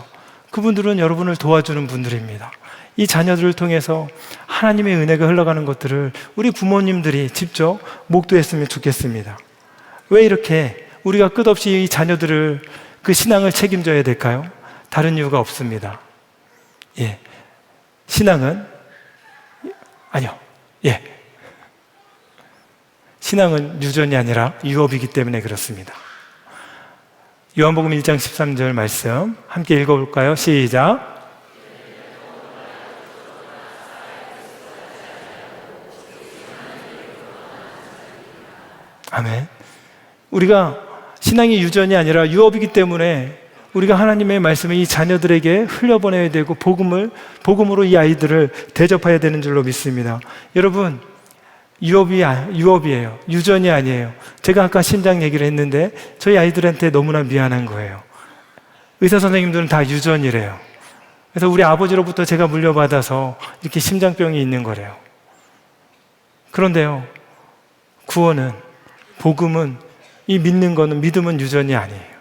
그분들은 여러분을 도와주는 분들입니다. 이 자녀들을 통해서 하나님의 은혜가 흘러가는 것들을 우리 부모님들이 직접 목도했으면 좋겠습니다. 왜 이렇게 우리가 끝없이 이 자녀들을, 그 신앙을 책임져야 될까요? 다른 이유가 없습니다. 예. 신앙은 유전이 아니라 유업이기 때문에 그렇습니다. 요한복음 1장 13절 말씀 함께 읽어볼까요? 시작. 아멘. 우리가 신앙이 유전이 아니라 유업이기 때문에 우리가 하나님의 말씀을 이 자녀들에게 흘려보내야 되고 복음으로 이 아이들을 대접해야 되는 줄로 믿습니다. 여러분, 유업이에요. 유전이 아니에요. 제가 아까 심장 얘기를 했는데 저희 아이들한테 너무나 미안한 거예요. 의사 선생님들은 다 유전이래요. 그래서 우리 아버지로부터 제가 물려받아서 이렇게 심장병이 있는 거래요. 그런데요, 구원은, 복음은, 이 믿음은 유전이 아니에요.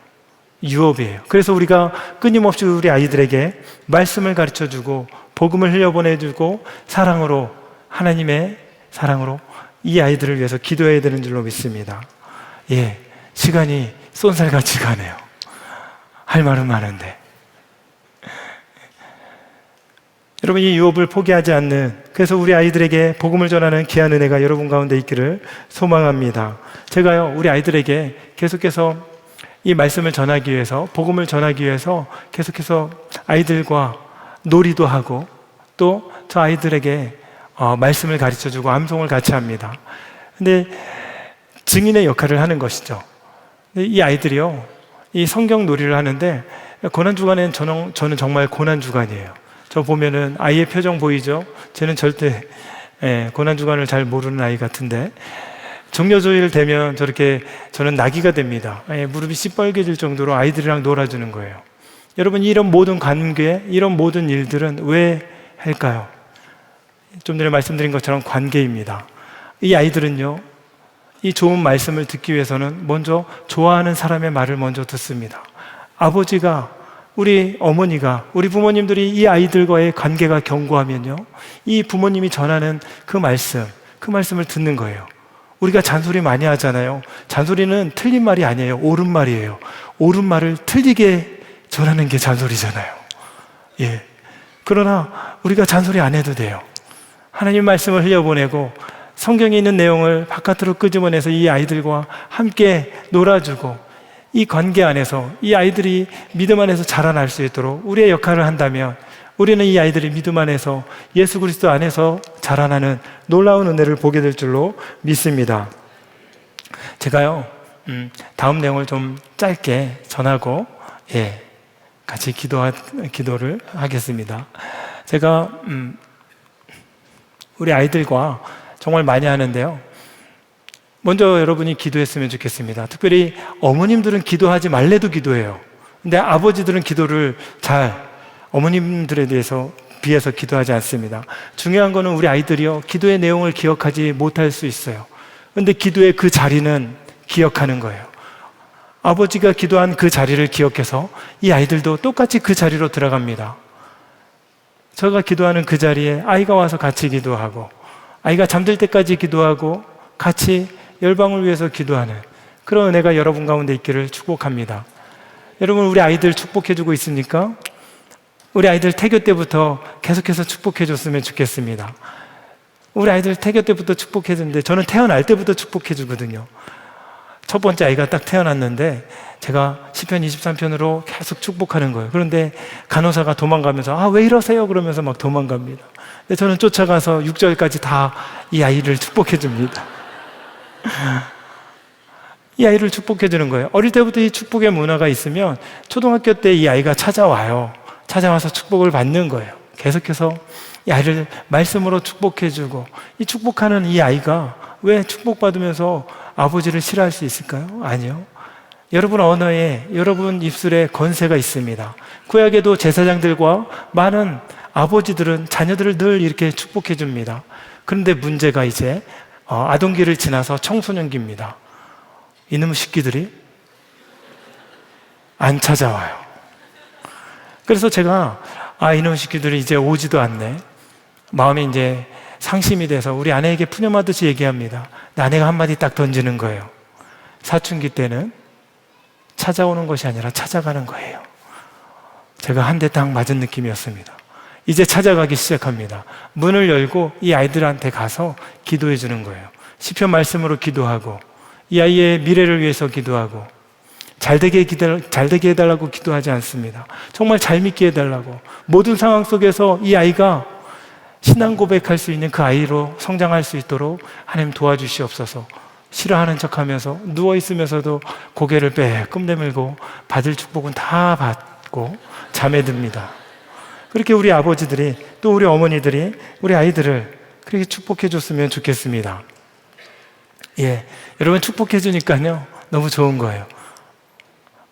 유업이에요. 그래서 우리가 끊임없이 우리 아이들에게 말씀을 가르쳐주고 복음을 흘려보내주고 하나님의 사랑으로 이 아이들을 위해서 기도해야 되는 줄로 믿습니다. 예, 시간이 쏜살같이 가네요. 할 말은 많은데. 여러분, 이 유업을 포기하지 않는, 그래서 우리 아이들에게 복음을 전하는 귀한 은혜가 여러분 가운데 있기를 소망합니다. 제가요, 우리 아이들에게 계속해서 이 말씀을 전하기 위해서, 복음을 전하기 위해서 계속해서 아이들과 놀이도 하고 또 저 아이들에게 말씀을 가르쳐주고 암송을 같이 합니다. 근데 증인의 역할을 하는 것이죠. 이 아이들이요, 이 성경 놀이를 하는데 고난주간엔 저는 정말 고난주간이에요. 저 보면은 아이의 표정 보이죠? 쟤는 절대 고난주간을 잘 모르는 아이 같은데 정려조일 되면 저렇게 저는 나귀가 됩니다. 무릎이 시뻘개질 정도로 아이들이랑 놀아주는 거예요. 여러분, 이런 모든 관계, 이런 모든 일들은 왜 할까요? 좀 전에 말씀드린 것처럼 관계입니다. 이 아이들은요, 이 좋은 말씀을 듣기 위해서는 먼저 좋아하는 사람의 말을 먼저 듣습니다. 아버지가, 우리 어머니가, 우리 부모님들이 이 아이들과의 관계가 견고하면요, 이 부모님이 전하는 그 말씀을 듣는 거예요. 우리가 잔소리 많이 하잖아요. 잔소리는 틀린 말이 아니에요. 옳은 말이에요. 옳은 말을 틀리게 전하는 게 잔소리잖아요. 예. 그러나 우리가 잔소리 안 해도 돼요. 하나님 말씀을 흘려보내고 성경에 있는 내용을 바깥으로 끄집어내서 이 아이들과 함께 놀아주고, 이 관계 안에서 이 아이들이 믿음 안에서 자라날 수 있도록 우리의 역할을 한다면, 우리는 이 아이들이 믿음 안에서 예수 그리스도 안에서 자라나는 놀라운 은혜를 보게 될 줄로 믿습니다. 제가요, 다음 내용을 좀 짧게 전하고 같이 기도를 하겠습니다. 제가 우리 아이들과 정말 많이 하는데요, 먼저 여러분이 기도했으면 좋겠습니다. 특별히 어머님들은 기도하지 말래도 기도해요. 근데 아버지들은 기도를 어머님들에 비해서 기도하지 않습니다. 중요한 거는 우리 아이들이요, 기도의 내용을 기억하지 못할 수 있어요. 근데 기도의 그 자리는 기억하는 거예요. 아버지가 기도한 그 자리를 기억해서 이 아이들도 똑같이 그 자리로 들어갑니다. 제가 기도하는 그 자리에 아이가 와서 같이 기도하고, 아이가 잠들 때까지 기도하고, 같이 열방을 위해서 기도하는 그런 은혜가 여러분 가운데 있기를 축복합니다. 여러분, 우리 아이들 축복해주고 있습니까? 우리 아이들 태교 때부터 계속해서 축복해줬으면 좋겠습니다. 우리 아이들 태교 때부터 축복해주는데, 저는 태어날 때부터 축복해주거든요. 첫 번째 아이가 딱 태어났는데 제가 시편 23편으로 계속 축복하는 거예요. 그런데 간호사가 도망가면서 왜 이러세요? 그러면서 막 도망갑니다. 근데 저는 쫓아가서 6절까지 다 이 아이를 축복해 줍니다. 이 아이를 축복해 주는 거예요. 어릴 때부터 이 축복의 문화가 있으면 초등학교 때 이 아이가 찾아와요. 찾아와서 축복을 받는 거예요. 계속해서 이 아이를 말씀으로 축복해 주고, 이 축복하는 이 아이가 왜 축복받으면서 아버지를 싫어할 수 있을까요? 아니요. 여러분 언어에, 여러분 입술에 권세가 있습니다. 구약에도 제사장들과 많은 아버지들은 자녀들을 늘 이렇게 축복해 줍니다. 그런데 문제가 이제 아동기를 지나서 청소년기입니다. 이놈의 새끼들이 안 찾아와요. 그래서 제가 이놈의 새끼들이 이제 오지도 않네, 마음이 이제 상심이 돼서 우리 아내에게 푸념하듯이 얘기합니다. 아내가 한마디 딱 던지는 거예요. 사춘기 때는 찾아오는 것이 아니라 찾아가는 거예요. 제가 한 대 딱 맞은 느낌이었습니다. 이제 찾아가기 시작합니다. 문을 열고 이 아이들한테 가서 기도해 주는 거예요. 시편 말씀으로 기도하고, 이 아이의 미래를 위해서 기도하고, 잘 되게 해달라고 기도하지 않습니다. 정말 잘 믿게 해달라고, 모든 상황 속에서 이 아이가 신앙 고백할 수 있는 그 아이로 성장할 수 있도록 하나님 도와주시옵소서. 싫어하는 척하면서 누워있으면서도 고개를 빼끔 내밀고 받을 축복은 다 받고 잠에 듭니다. 그렇게 우리 아버지들이, 또 우리 어머니들이 우리 아이들을 그렇게 축복해 줬으면 좋겠습니다. 여러분, 축복해 주니까요 너무 좋은 거예요.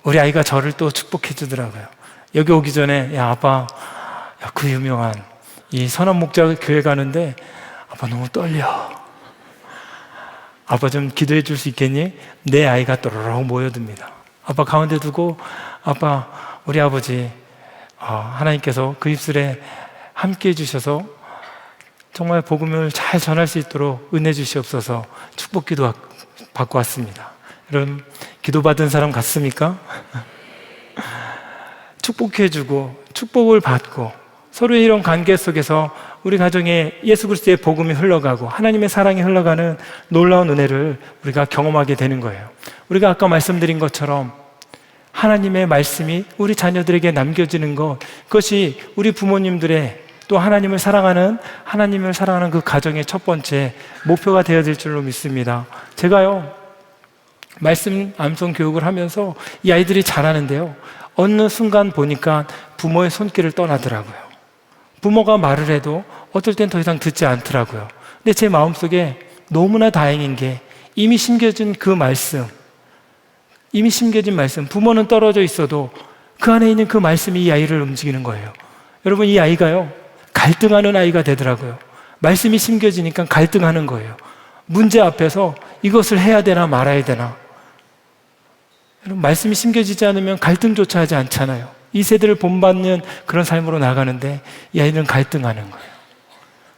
우리 아이가 저를 또 축복해 주더라고요. 여기 오기 전에 아빠, 그 유명한 이 선한 목자 교회 가는데 아빠 너무 떨려. 아빠 좀 기도해 줄 수 있겠니? 내 아이가 또르륵 모여듭니다. 아빠 가운데 두고, 아빠, 우리 아버지 하나님께서 그 입술에 함께 해주셔서 정말 복음을 잘 전할 수 있도록 은혜 주시옵소서. 축복 기도 받고 왔습니다. 여러분, 기도받은 사람 같습니까? 축복해주고 축복을 받고 서로의 이런 관계 속에서 우리 가정에 예수 그리스도의 복음이 흘러가고 하나님의 사랑이 흘러가는 놀라운 은혜를 우리가 경험하게 되는 거예요. 우리가 아까 말씀드린 것처럼 하나님의 말씀이 우리 자녀들에게 남겨지는 것, 그것이 우리 부모님들의, 또 하나님을 사랑하는 그 가정의 첫 번째 목표가 되어야 될 줄로 믿습니다. 제가요, 말씀 암송 교육을 하면서 이 아이들이 잘하는데요. 어느 순간 보니까 부모의 손길을 떠나더라고요. 부모가 말을 해도 어떨 땐 더 이상 듣지 않더라고요. 근데 제 마음속에 너무나 다행인 게 이미 심겨진 그 말씀, 이미 심겨진 말씀, 부모는 떨어져 있어도 그 안에 있는 그 말씀이 이 아이를 움직이는 거예요. 여러분, 이 아이가요, 갈등하는 아이가 되더라고요. 말씀이 심겨지니까 갈등하는 거예요. 문제 앞에서 이것을 해야 되나 말아야 되나. 여러분, 말씀이 심겨지지 않으면 갈등조차 하지 않잖아요. 이 세대를 본받는 그런 삶으로 나가는데 이 아이들은 갈등하는 거예요.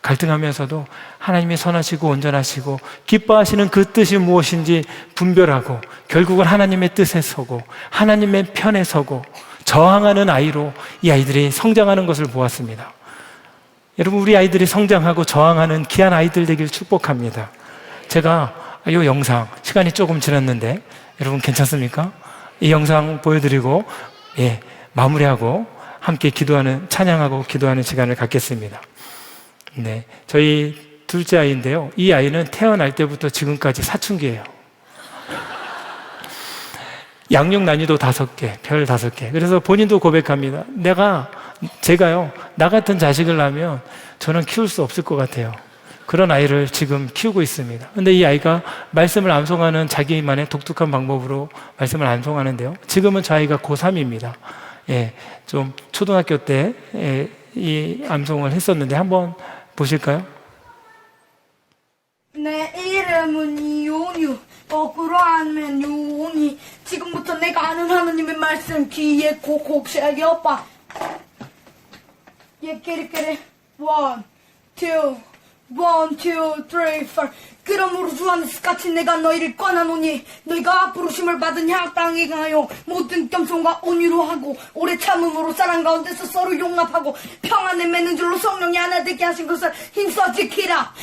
갈등하면서도 하나님이 선하시고 온전하시고 기뻐하시는 그 뜻이 무엇인지 분별하고 결국은 하나님의 뜻에 서고 하나님의 편에 서고 저항하는 아이로 이 아이들이 성장하는 것을 보았습니다. 여러분, 우리 아이들이 성장하고 저항하는 귀한 아이들 되길 축복합니다. 제가 이 영상, 시간이 조금 지났는데 여러분 괜찮습니까? 이 영상 보여드리고 마무리하고 함께 기도하는, 찬양하고 기도하는 시간을 갖겠습니다. 네, 저희 둘째 아이인데요. 이 아이는 태어날 때부터 지금까지 사춘기예요. 양육 난이도 5개, 별 5개. 그래서 본인도 고백합니다. 제가요, 나 같은 자식을 낳으면 저는 키울 수 없을 것 같아요. 그런 아이를 지금 키우고 있습니다. 근데 이 아이가 말씀을 암송하는 자기만의 독특한 방법으로 말씀을 암송하는데요. 지금은 저 아이가 고3입니다. 좀 초등학교 때 이 암송을 했었는데 한번 보실까요? 내 이름은 이온유. 거꾸로 하면 유온이. 지금부터 내가 아는 하나님의 말씀 귀에 콕콕 새겨봐. 끼리끼리. 1, 2, 3, 4. 그러므로 주 안에서 같이 내가 너희를 권하노니 너희가 앞으로 심을 받은 향땅에 가요 모든 겸손과 온유로 하고 오래 참음으로 사랑 가운데서 서로 용납하고 평안에 맺는 줄로 성령이 하나 되게 하신 것을 힘써 지키라.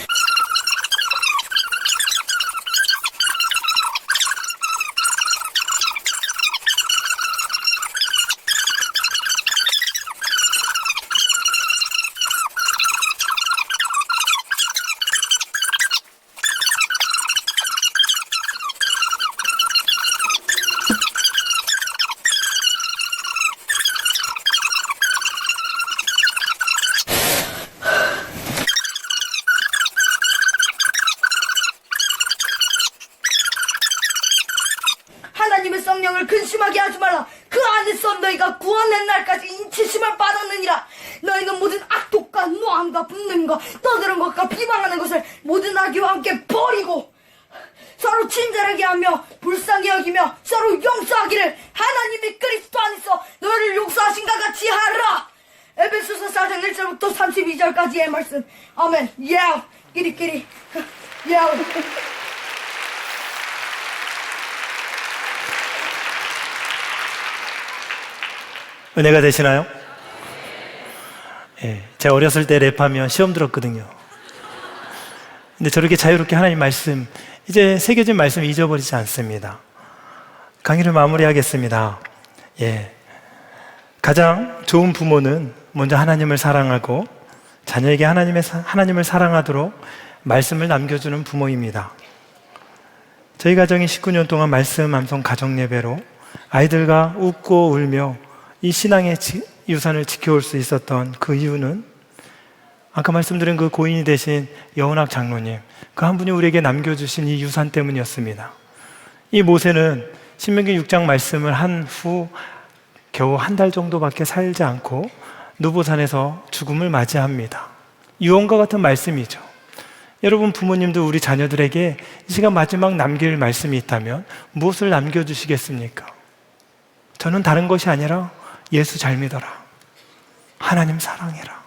하나님의 성령을 근심하게 하지 말라. 그 안에서 너희가 구원의 날까지 인치심을 받았느니라. 너희는 모든 악독과 노함과 분능과 떠드는 것과 비방하는 것을 모든 악의와 함께 버리고 서로 친절하게 하며 불쌍히 여기며 서로 용서하기를 하나님이 그리스도 안에서 너희를 용서하신 것 같이 하라. 에베소서 4장 1절부터 32절까지의 말씀. 아멘. 끼리끼리. 은혜가 되시나요? 제가 어렸을 때 랩하면 시험 들었거든요. 근데 저렇게 자유롭게 하나님 말씀, 이제 새겨진 말씀 잊어버리지 않습니다. 강의를 마무리하겠습니다. 가장 좋은 부모는 먼저 하나님을 사랑하고 자녀에게 하나님을 사랑하도록 말씀을 남겨주는 부모입니다. 저희 가정이 19년 동안 말씀 암송 가정 예배로 아이들과 웃고 울며 이 신앙의 유산을 지켜올 수 있었던 그 이유는 아까 말씀드린 그 고인이 되신 여운학 장로님, 그 한 분이 우리에게 남겨주신 이 유산 때문이었습니다. 이 모세는 신명기 6장 말씀을 한 후 겨우 한 달 정도밖에 살지 않고 느보산에서 죽음을 맞이합니다. 유언과 같은 말씀이죠. 여러분 부모님도 우리 자녀들에게 이 시간 마지막 남길 말씀이 있다면 무엇을 남겨주시겠습니까? 저는 다른 것이 아니라 예수 잘 믿어라. 하나님 사랑해라.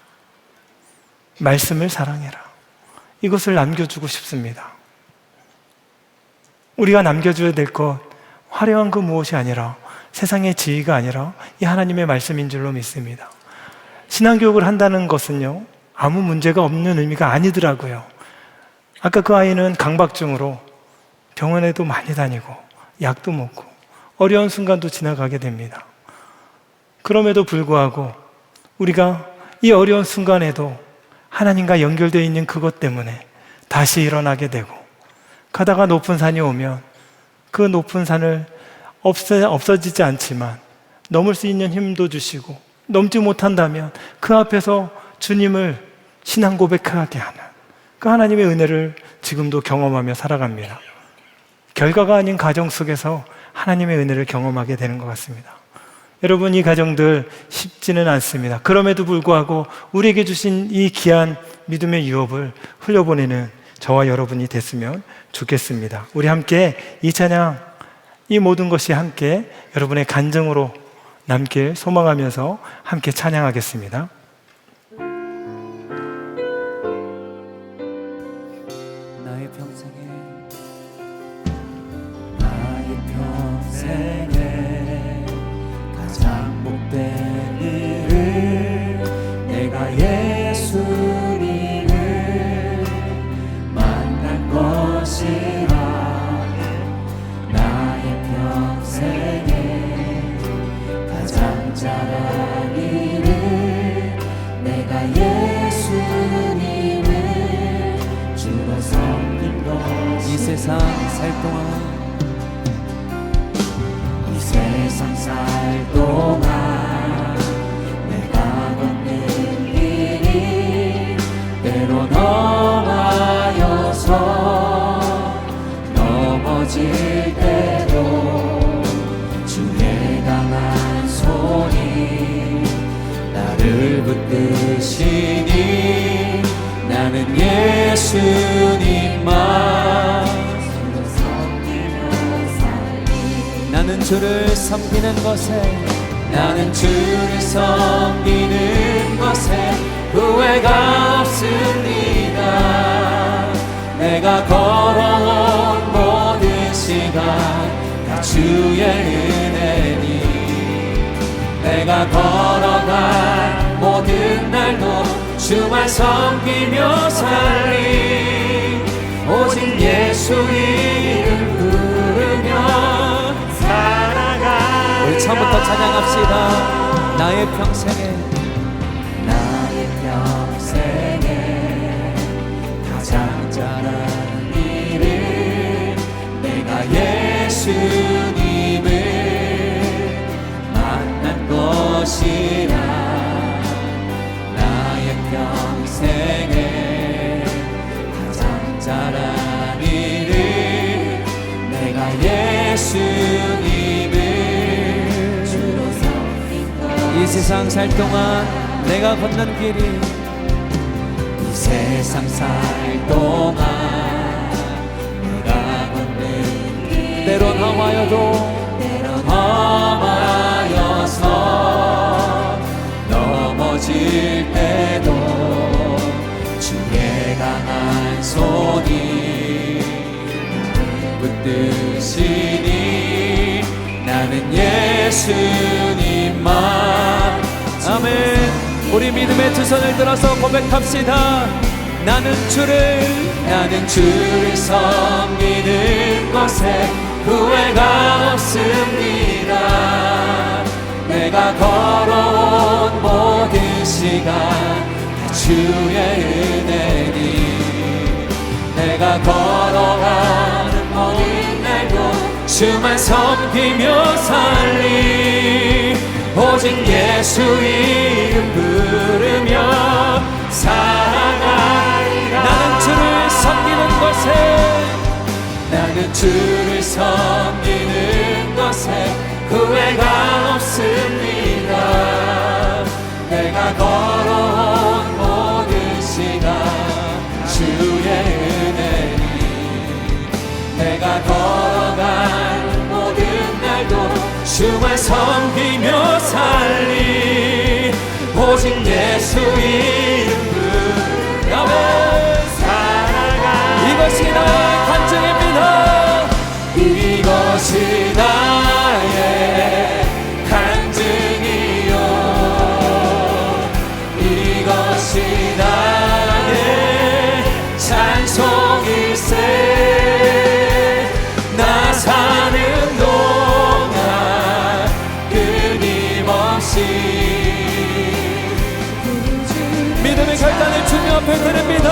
말씀을 사랑해라. 이것을 남겨주고 싶습니다. 우리가 남겨줘야 될 것, 화려한 그 무엇이 아니라 세상의 지위가 아니라 이 하나님의 말씀인 줄로 믿습니다. 신앙교육을 한다는 것은요, 아무 문제가 없는 의미가 아니더라고요. 아까 그 아이는 강박증으로 병원에도 많이 다니고 약도 먹고 어려운 순간도 지나가게 됩니다. 그럼에도 불구하고 우리가 이 어려운 순간에도 하나님과 연결되어 있는 그것 때문에 다시 일어나게 되고 가다가 높은 산이 오면 그 높은 산을 없어지지 않지만 넘을 수 있는 힘도 주시고, 넘지 못한다면 그 앞에서 주님을 신앙 고백하게 하는 그 하나님의 은혜를 지금도 경험하며 살아갑니다. 결과가 아닌 가정 속에서 하나님의 은혜를 경험하게 되는 것 같습니다. 여러분, 이 가정들 쉽지는 않습니다. 그럼에도 불구하고 우리에게 주신 이 귀한 믿음의 유업을 흘려보내는 저와 여러분이 됐으면 좋겠습니다. 우리 함께 이 찬양, 이 모든 것이 함께 여러분의 간증으로 남길 소망하면서 함께 찬양하겠습니다. 나의 평생에 가장 복된 일을 내가 예수님을 만날 것이라. 나의 평생에 가장 잘한 일을 내가 예수님을 주로 섬긴 것이. 이 세상 살 동안 이 세상 살 동안 내가 걷는 길이 때론 험하여서 넘어질 때도 주의 강한 손이 나를 붙드시니 나는 예수님만 나는 주를 섬기는 것에 나는 주를 섬기는 것에 후회가 없습니다. 내가 걸어온 모든 시간 다 주의 은혜니 내가 걸어갈 모든 날도 주만 섬기며 살리 오직 예수 이름 부르며 살아가. 우리 처음부터 찬양합시다. 나의 평생에 가장 잘한 일을 내가 예수님을 만난 것이라. 나의 평생에 가장 잘한 일을 내가 예수님을 이 세상 살 동안 내가 걷는 길이 이 세상 살 동안 내가 걷는 길이 때론 험하여서 넘어질 때도 주의 강한 손이 붙드시니 나는 예수님만. 아멘. 우리 믿음의 두 손을 들어서 고백합시다. 나는 주를 섬기는 것에 후회가 없습니다. 내가 걸어온 모든 시간 다 주의 은혜니 내가 걸어가는 모든 날도 주만 섬기며 살리 오직 예수 이름 부르며 살아가리라. 나는 주를 섬기는 것에 후회가 없습니다. 내가 걸어온 모든 시간 주의 은혜니 내가 걸어간 모든 날도 주만 섬기며 살리 오직 예수 이름 부르며 살아가. 이것이 나의 간증입니다. 이것이 나의 간증이요 이것이 나의 찬송일세. 나 사는 동안 끊임없이 믿음의 결단을 주님 앞에 드립니다.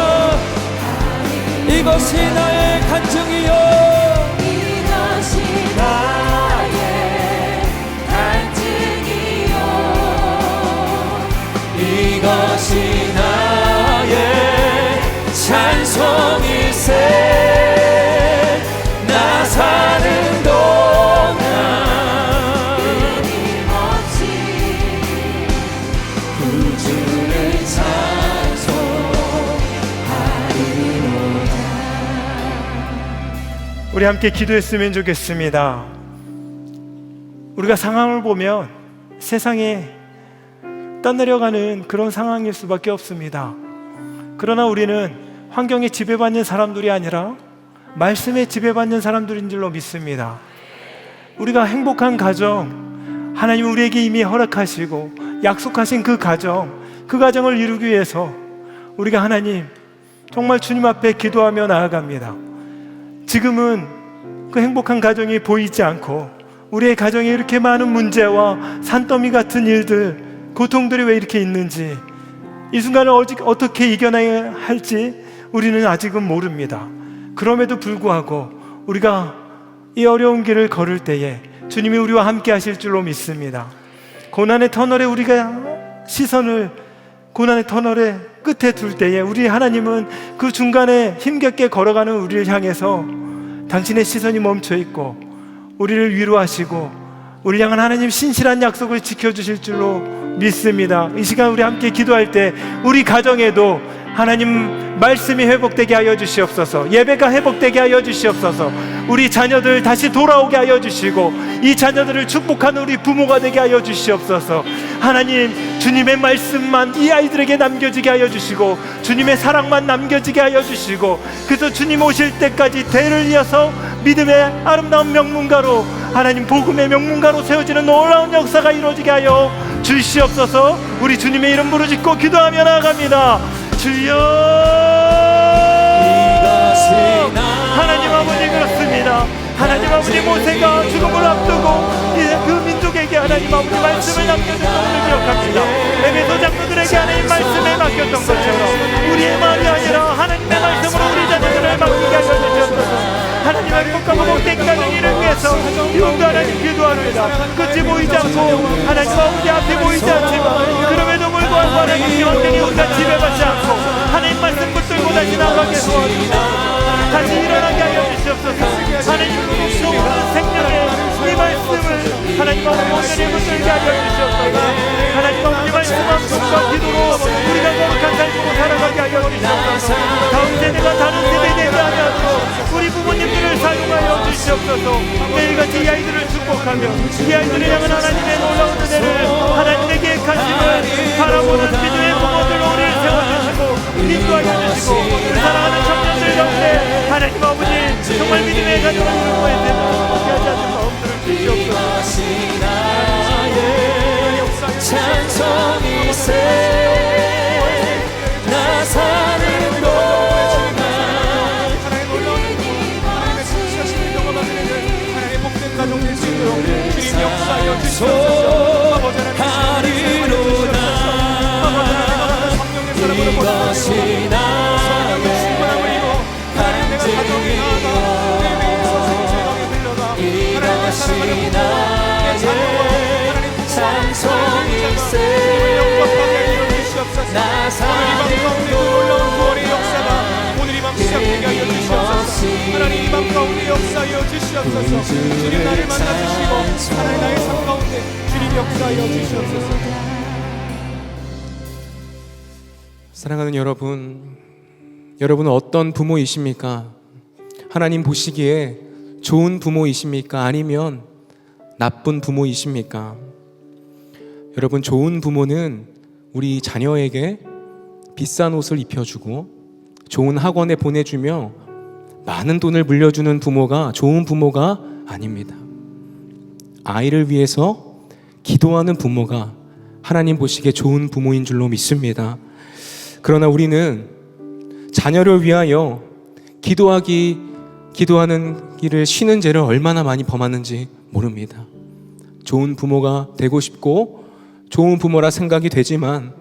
이것이 나의 간증이요 이것이 이것이 나의 찬송일세. 나 사는 동안 끊임없이 구주를 찬송하리로다. 우리 함께 기도했으면 좋겠습니다. 우리가 상황을 보면 세상에 떠내려가는 그런 상황일 수밖에 없습니다. 그러나 우리는 환경에 지배받는 사람들이 아니라 말씀에 지배받는 사람들인 줄로 믿습니다. 우리가 행복한 가정, 하나님 우리에게 이미 허락하시고 약속하신 그 가정을 이루기 위해서 우리가 하나님 정말 주님 앞에 기도하며 나아갑니다. 지금은 그 행복한 가정이 보이지 않고 우리의 가정에 이렇게 많은 문제와 산더미 같은 일들, 고통들이 왜 이렇게 있는지, 이 순간을 어떻게 이겨내야 할지 우리는 아직은 모릅니다. 그럼에도 불구하고 우리가 이 어려운 길을 걸을 때에 주님이 우리와 함께 하실 줄로 믿습니다. 고난의 터널에 우리가 시선을 고난의 터널의 끝에 둘 때에 우리 하나님은 그 중간에 힘겹게 걸어가는 우리를 향해서 당신의 시선이 멈춰 있고 우리를 위로하시고 우리를 향한 하나님 신실한 약속을 지켜주실 줄로 믿습니다. 이 시간 우리 함께 기도할 때 우리 가정에도 하나님 말씀이 회복되게 하여 주시옵소서. 예배가 회복되게 하여 주시옵소서. 우리 자녀들 다시 돌아오게 하여 주시고 이 자녀들을 축복하는 우리 부모가 되게 하여 주시옵소서. 하나님 주님의 말씀만 이 아이들에게 남겨지게 하여 주시고 주님의 사랑만 남겨지게 하여 주시고 그래서 주님 오실 때까지 대를 이어서 믿음의 아름다운 명문가로 하나님 복음의 명문가로 세워지는 놀라운 역사가 이루어지게 하여 주시옵소서. 우리 주님의 이름 부르짖고 기도하며 나아갑니다. 주여. 하나님 아버지 그렇습니다. 하나님 아버지 모세가 죽음을 앞두고 그 민족에게 하나님 아버지 말씀을 남겨준 것을 기억합니다. 에베소 장로들에게 하나님 말씀에 맡겼던 것처럼 우리의 마음이 아니라 하나님의 말씀으로 우리 자녀들을 맡기게 하여 주시옵소서. 하나님의 복과 복된 가정을 위해서 지금도 하나님 기도하노이다. 끝이 보이지 않고 하나님 아버지 앞이 보이지 않지만 그럼에도 불구하고 하나님 환경이 우리가 지배받지 않고 하나님 말씀 붙들고 다시 나가게 도와주시옵소서. 다시 일어나게 하여 주시옵소서. 하나님 모든 생명의 이 말씀을 하나님 아버지 온전히 붙들게 하여 주시옵소서. 하나님 아버지 말씀 함성과 기도로 우리가 거룩한 삶으로 살아가게 하여 주시옵소서. 다음 세대가 다른 세대 되지 아니하도록 우리 부모님들을 사용하여 주시옵소서. 매일같이 이 아이들을 축복하며 이 아이들을 향한 하나님의 놀라운 은혜를 하나님의 계획하심을 바라보는 믿음의 부모들로 우리를 세워주시고 인도하여 주시고 그 사랑하는 청년들 가운데 하나님 아버지 정말 믿음의 가정을 이루고 있는 행복하게 하지 않는 마음들을 주시옵소서. 찬송일세. 나 사는 동안 하나님의 놀라운 하나님의 신실하심을 경험하게 되는 하나님의 복된 가정 될 수 있도록 주님 역사하여 주시옵소서. 아버지 하리로다. 성령의 사랑으로 이것이 나의 간증이요. 이것이 나의 찬송일세. 나 사는 놀라운 구원의 역사가 오늘 이 밤 시작되게 하여 주시옵소서. 하나님 이 밤 가운데 역사하여 주시옵소서. 주님 나를 만나주시고 하나님 나의 삶 가운데 주님 역사하여 주시옵소서. 사랑하는 여러분은 어떤 부모이십니까? 하나님 보시기에 좋은 부모이십니까? 아니면 나쁜 부모이십니까? 여러분, 좋은 부모는 우리 자녀에게 비싼 옷을 입혀주고 좋은 학원에 보내주며 많은 돈을 물려주는 부모가 좋은 부모가 아닙니다. 아이를 위해서 기도하는 부모가 하나님 보시기에 좋은 부모인 줄로 믿습니다. 그러나 우리는 자녀를 위하여 기도하는 길을 쉬는 죄를 얼마나 많이 범하는지 모릅니다. 좋은 부모가 되고 싶고 좋은 부모라 생각이 되지만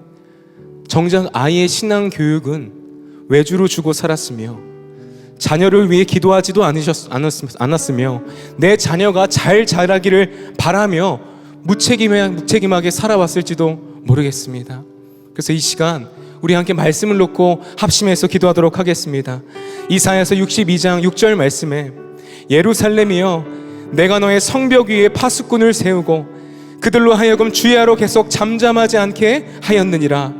정작 아이의 신앙 교육은 외주로 주고 살았으며 자녀를 위해 기도하지도 않았으며 내 자녀가 잘 자라기를 바라며 무책임하게 살아왔을지도 모르겠습니다. 그래서 이 시간 우리 함께 말씀을 놓고 합심해서 기도하도록 하겠습니다. 이사야서 62장 6절 말씀에 예루살렘이여 내가 너의 성벽 위에 파수꾼을 세우고 그들로 하여금 주야로 계속 잠잠하지 않게 하였느니라.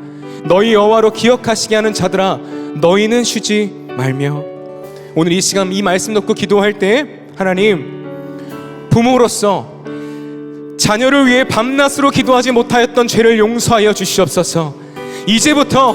너희 여호와로 기억하시게 하는 자들아 너희는 쉬지 말며. 오늘 이 시간 이 말씀 놓고 기도할 때 하나님, 부모로서 자녀를 위해 밤낮으로 기도하지 못하였던 죄를 용서하여 주시옵소서. 이제부터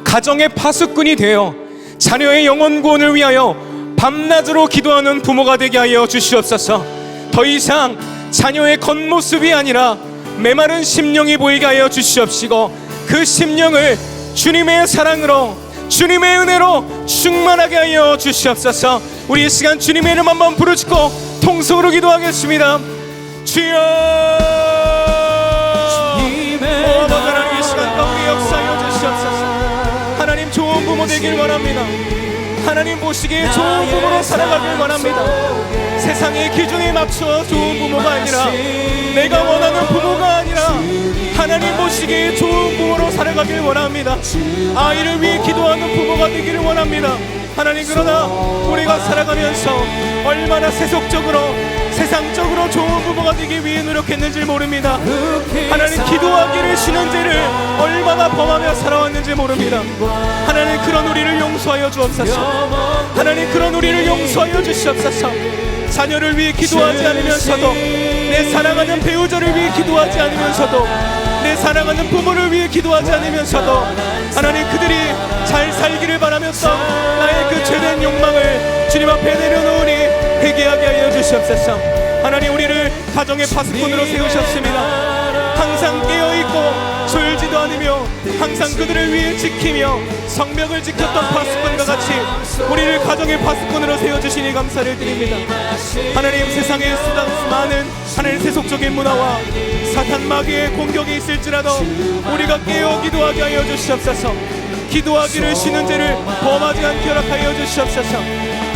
가정의 파수꾼이 되어 자녀의 영혼 구원을 위하여 밤낮으로 기도하는 부모가 되게 하여 주시옵소서. 더 이상 자녀의 겉모습이 아니라 메마른 심령이 보이게 하여 주시옵시고 그 심령을 주님의 사랑으로 주님의 은혜로 충만하게 하여 주시옵소서. 우리 이 시간 주님의 이름 한번 부르짖고 통성으로 기도하겠습니다. 주여, 아버지 하나님, 이 시간 가운데 역사하여 주시옵소서. 하나님, 좋은 부모 되길 원합니다. 하나님 보시기에 좋은 부모로 살아가길 원합니다. 세상의 기준에 맞춰 좋은 부모가 아니라, 내가 원하는 부모가 아니라 하나님 보시기에 좋은 부모로 살아가길 원합니다. 아이를 위해 기도하는 부모가 되기를 원합니다. 하나님, 그러나 우리가 살아가면서 얼마나 세속적으로 세상적으로 좋은 부모가 되기 위해 노력했는지 모릅니다. 하나님, 기도하기를 쉬는 죄를 얼마나 범하며 살아왔는지 모릅니다. 하나님, 그런 우리를 용서하여 주옵소서. 하나님, 그런 우리를 용서하여 주시옵소서. 자녀를 위해 기도하지 않으면서도, 내 사랑하는 배우자를 위해 기도하지 않으면서도, 내 사랑하는 부모를 위해 기도하지 않으면서도 하나님, 그들이 잘 살기를 바라면서 나의 그 죄된 욕망을 주님 앞에 내려놓으니 회개하게 하여 주시옵소서. 하나님, 우리를 가정의 파수꾼으로 세우셨습니다. 항상 깨어있고 졸지도 않으며 항상 그들을 위해 지키며 성벽을 지켰던 파수꾼과 같이 우리를 가정의 파수꾼으로 세워주시니 감사를 드립니다. 하나님, 세상에 많은 하나님 세속적인 문화와 사탄 마귀의 공격이 있을지라도 우리가 깨어 기도하게 하여 주시옵소서. 기도하기를 쉬는 죄를 범하지 않게 허락하여 주시옵소서.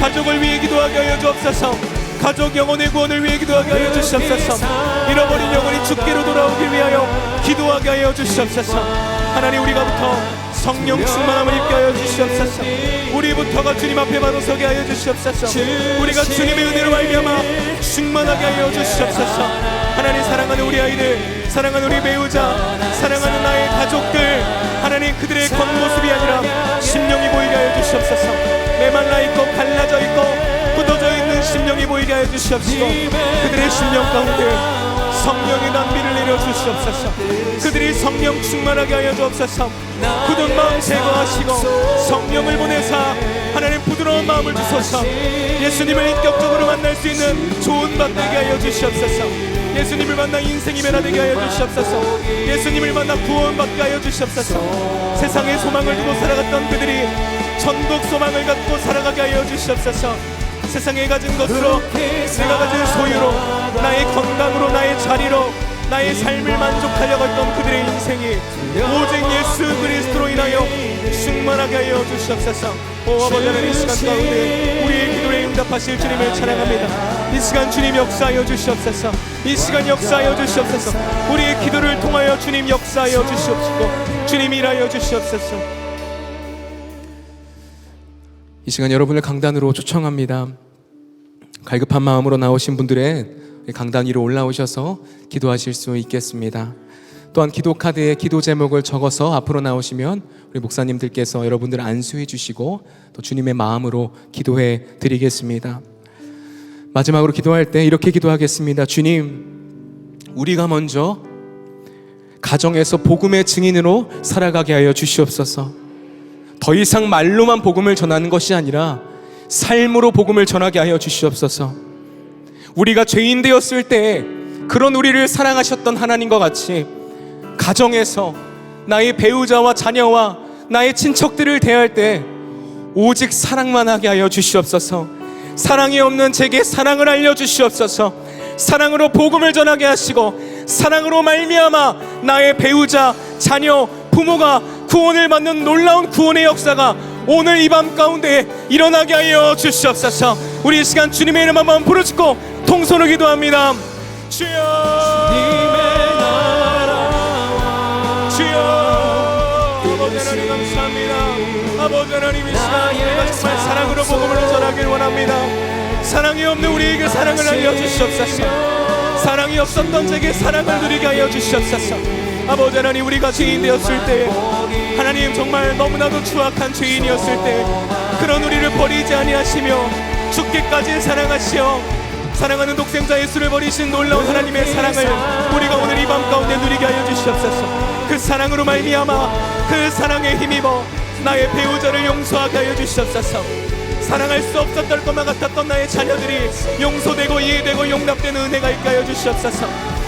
가족을 위해 기도하게 하여 주옵소서. 가족 영혼의 구원을 위해 기도하게 하여 주시옵소서. 잃어버린 영혼이 주께로 돌아오길 위하여 기도하게 하여 주시옵소서. 하나님, 우리가부터 성령 충만함을 입게 하여 주시옵소서. 우리부터가 주님 앞에 바로 서게 하여 주시옵소서. 우리가 주님의 은혜로 말미암아 충만하게 하여 주시옵소서. 하나님, 사랑하는 우리 아이들, 사랑하는 우리 배우자, 사랑하는 나의 가족들, 하나님, 그들의 겉모습이 아니라 심령이 보이게 하여 주시옵소서. 메말라 있고 갈라져 있고 굳어져 있는 심령이 보이게 하여 주시옵시고 그들의 심령 가운데 성령의 단비를 내려 주시옵소서. 그들이 성령 충만하게 하여 주옵소서. 굳은 마음 제거하시고 성령을 보내사 하나님 부드러운 마음을 주소서. 예수님을 인격적으로 만날 수 있는 좋은 밭 되게 하여 주시옵소서. 예수님을 만나 인생이 변화되게 하여 주시옵소서. 예수님을 만나 구원받게 하여 주시옵소서. 세상의 소망을 두고 살아갔던 그들이 천국 소망을 갖고 살아가게 하여 주시옵소서. 세상에 가진 것으로, 내가 가진 소유로, 나의 건강으로, 나의 자리로 나의 삶을 만족하려고 했던 그들의 인생이 오직 예수 그리스도로 인하여 충만하게 하여 주시옵소서. 오 아버지 하나님, 이 시간 가운데 우리의 기도에 응답하실 주님을 찬양합니다. 이 시간 주님 역사하여 주시옵소서. 이 시간 역사하여 주시옵소서. 우리의 기도를 통하여 주님 역사하여 주시옵시고 주님 일하여 주시옵소서. 이 시간 여러분을 강단으로 초청합니다. 갈급한 마음으로 나오신 분들의 강단 위로 올라오셔서 기도하실 수 있겠습니다. 또한 기도 카드에 기도 제목을 적어서 앞으로 나오시면 우리 목사님들께서 여러분들 안수해 주시고 또 주님의 마음으로 기도해 드리겠습니다. 마지막으로 기도할 때 이렇게 기도하겠습니다. 주님, 우리가 먼저 가정에서 복음의 증인으로 살아가게 하여 주시옵소서. 더 이상 말로만 복음을 전하는 것이 아니라 삶으로 복음을 전하게 하여 주시옵소서. 우리가 죄인 되었을 때 그런 우리를 사랑하셨던 하나님과 같이 가정에서 나의 배우자와 자녀와 나의 친척들을 대할 때 오직 사랑만 하게 하여 주시옵소서. 사랑이 없는 제게 사랑을 알려주시옵소서. 사랑으로 복음을 전하게 하시고 사랑으로 말미암아 나의 배우자, 자녀, 부모가 구원을 받는 놀라운 구원의 역사가 오늘 이 밤 가운데 일어나게 하여 주시옵소서. 우리 이 시간 주님의 이름 한번 부르짖고 통성으로 기도합니다. 주여, 주여, 아버지 하나님 감사합니다. 아버지 하나님 이 시간 우리가 정말 사랑으로 복음을 전하길 원합니다. 사랑이 없는 우리에게 사랑을 알려주시옵소서. 사랑이 없었던 제게 사랑을 누리게 하여 주시옵소서. 아버지 하나님 우리가 죄인 되었을 때 하나님 정말 너무나도 추악한 죄인이었을 때 그런 우리를 버리지 아니하시며 죽기까지 사랑하시어 사랑하는 독생자 예수를 버리신 놀라운 하나님의 사랑을 우리가 오늘 이 밤 가운데 누리게 하여 주시옵소서. 그 사랑으로 말미암아 그 사랑에 힘입어 나의 배우자를 용서하게 하여 주시옵소서. 사랑할 수 없었던 것만 같았던 나의 자녀들이 용서되고 이해되고 용납되는 은혜가 있게 하여 주시옵소서.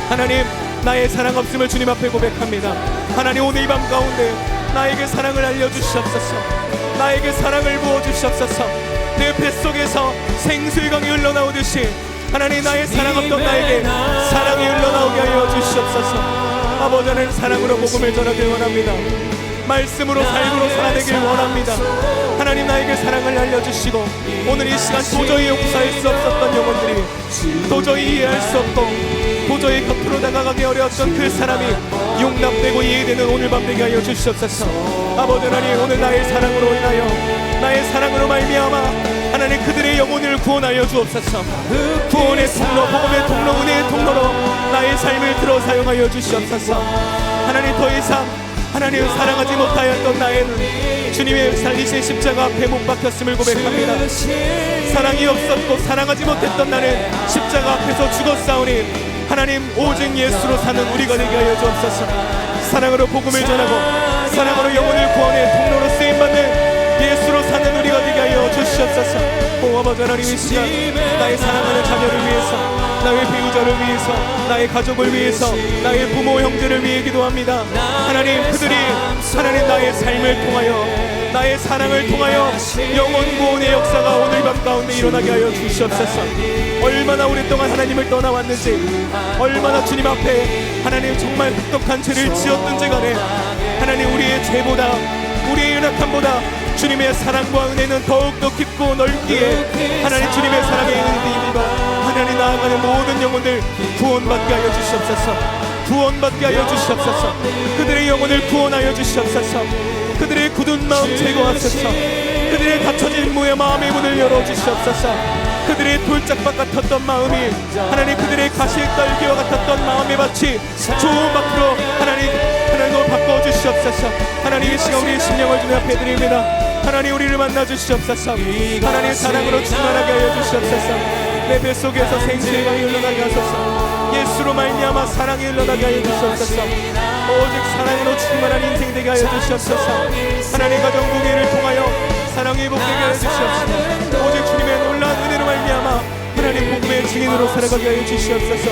하나님 나의 사랑 없음을 주님 앞에 고백합니다. 하나님 오늘 이 밤 가운데 나에게 사랑을 알려주시옵소서. 나에게 사랑을 부어주시옵소서. 내 뱃속에서 생수의 강이 흘러나오듯이 하나님 나의 사랑 없던 나에게 사랑이 흘러나오게 하여 주시옵소서. 아버지 하나님 사랑으로 복음을 전하길 원합니다. 말씀으로 삶으로 살아내길 원합니다. 하나님 나에게 사랑을 알려주시고 오늘 이 시간 도저히 용서할 수 없었던 영혼들이 도저히 이해할 수 없고 도저히 곁으로 다가가기 어려웠던 그 사람이 용납되고 이해되는 오늘 밤 되게 하여 주시옵소서. 아버지 하나님 오늘 나의 사랑으로 인하여 나의 사랑으로 말미암아 하나님 그들의 영혼을 구원하여 주옵소서. 구원의 통로 복음의 통로 은혜의 통로로 나의 삶을 들어 사용하여 주시옵소서. 하나님 더 이상 하나님 사랑하지 못하였던 나에는 주님의 살리신 십자가 앞에 못 박혔음을 고백합니다. 사랑이 없었고 사랑하지 못했던 나는 십자가 앞에서 죽었사오니 하나님 오직 예수로 사는 우리가 되게 하여 주옵소서. 사랑으로 복음을 전하고 사랑으로 영혼을 구원의 통로로 쓰임받는 예수로 사는 우리가 되게 하여 주시옵소서. 오 아버지 하나님 이 시간 나의 사랑하는 자녀를 위해서 나의 배우자를 위해서 나의 가족을 위해서 나의 부모 형제를 위해 기도합니다. 하나님 그들이 하나님 나의 삶을 통하여 나의 사랑을 통하여 영혼 구원의 역사가 오늘 밤 가운데 일어나게 하여 주시옵소서. 얼마나 오랫동안 하나님을 떠나왔는지 얼마나 주님 앞에 하나님 정말 획독한 죄를 지었든지 간에 하나님 우리의 죄보다 우리의 연약함보다 주님의 사랑과 은혜는 더욱더 깊고 넓기에 하나님 주님의 사랑에 힘입어 하나님 나아가는 모든 영혼들 구원받게 하여 주시옵소서. 구원받게 하여 주시옵소서. 그들의 영혼을 구원하여 주시옵소서. 그들의 굳은 마음 제거하소서. 그들의 닫혀진 마음의 문을 열어주시옵소서. 그들의 돌짝밭 같았던 마음이 하나님 그들의 가시떨기와 같았던 마음의 밭이 좋은 밭으로 하나님으로 바꿔주시옵소서. 하나님 이 시간 우리의 심령을 주님 앞에 드립니다. 하나님 우리를 만나주시옵소서. 하나님 사랑으로 충만하게 하여 주시옵소서. 내 뱃속에서 생수의 강이 흘러나게 하소서. 예수로 말미암아 사랑이 흘러나게 하여 주시옵소서. 오직 사랑으로 충만한 인생 되게 하여 주시옵소서. 하나님 가정 부귀를 통하여 사랑이 복되게 하여 주시옵소서. 오직 주님의 놀라운 은혜로 말미암아 하나님 복음의 증인으로 살아가게 하여 주시옵소서.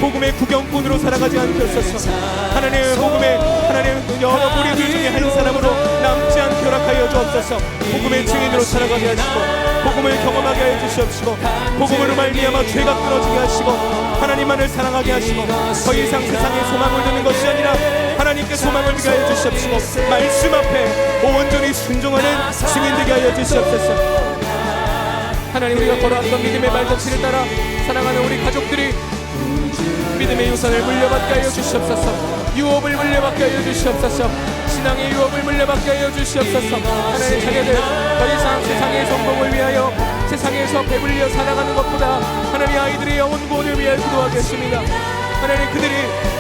복음의 구경꾼으로 살아가지 않겠소서. 하나님 복음의 하나님 여러 무리들 중에 한 사람으로 남지 않게 허락하여 주옵소서. 복음의 증인으로 살아가게 하시고 복음을 경험하게 하여 주시옵시고 복음으로 말미암아 죄가 끊어지게 하시고 하나님만을 사랑하게 하시고 더 이상 세상에 소망을 두는 것이 아니라 하나님께 소망을 두게 하여 주시옵시고 말씀 앞에 온전히 순종하는 증인 되게 하여 주시옵소서. 하나님 우리가 걸어왔던 믿음의 발자취를 따라 사랑하는 우리 가족들이 믿음의 유산을 물려받게 하여 주시옵소서. 유업을 물려받게 하여 주시옵소서. 신앙의 유업을 물려받게 하여 주시옵소서. 하나님 자녀들 더 이상 세상의 성공을 위하여 세상에서 배불려 살아가는 것보다 하나님 아이들의 영혼 구원을 위하여 기도하겠습니다. 하나님 그들이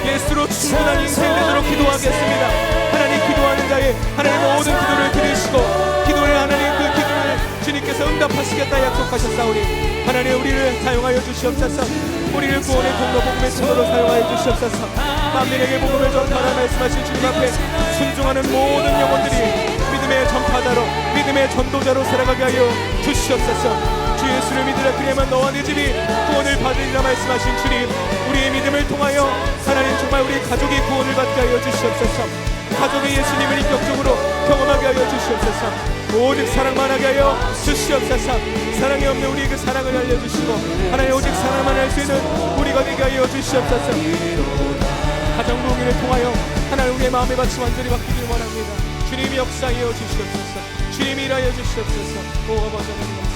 예수로 충분한 인생 되도록 기도하겠습니다. 하나님 기도하는 자의 하나님 모든 기도를 들으시고 기도를 하나님 그 기도를 주님께서 응답하시겠다 약속하셨사오니 하나님 우리를 사용하여 주시옵소서. 우리를 구원의 통로 복음의 통로로 사용하여 주시옵소서. 만민에게 복음을 전하라 말씀하신 주님 앞에 순종하는 모든 영혼들이 믿음의 전파자로 믿음의 전도자로 살아가게 하여 주시옵소서. 주 예수를 믿으라 그래야만 너와 네 집이 구원을 받으리라 말씀하신 주님 우리의 믿음을 통하여 하나님 정말 우리 가족이 구원을 받게 하여 주시옵소서. 가족의 예수님을 인격적으로 경험하게 하여 주시옵소서. 오직 사랑만 하게 하여 주시옵소서. 사랑이 없는 우리에게 사랑을 알려주시고 하나님 오직 사랑만 할 수 있는 우리가 되게 하여 주시옵소서. 가정 부흥회를 통하여 하나님 우리의 마음의 밭이 완전히 바뀌길 원합니다. 주님이 역사하여 주시옵소서. 주님이 일하여 주시옵소서. 오 아버지 하나님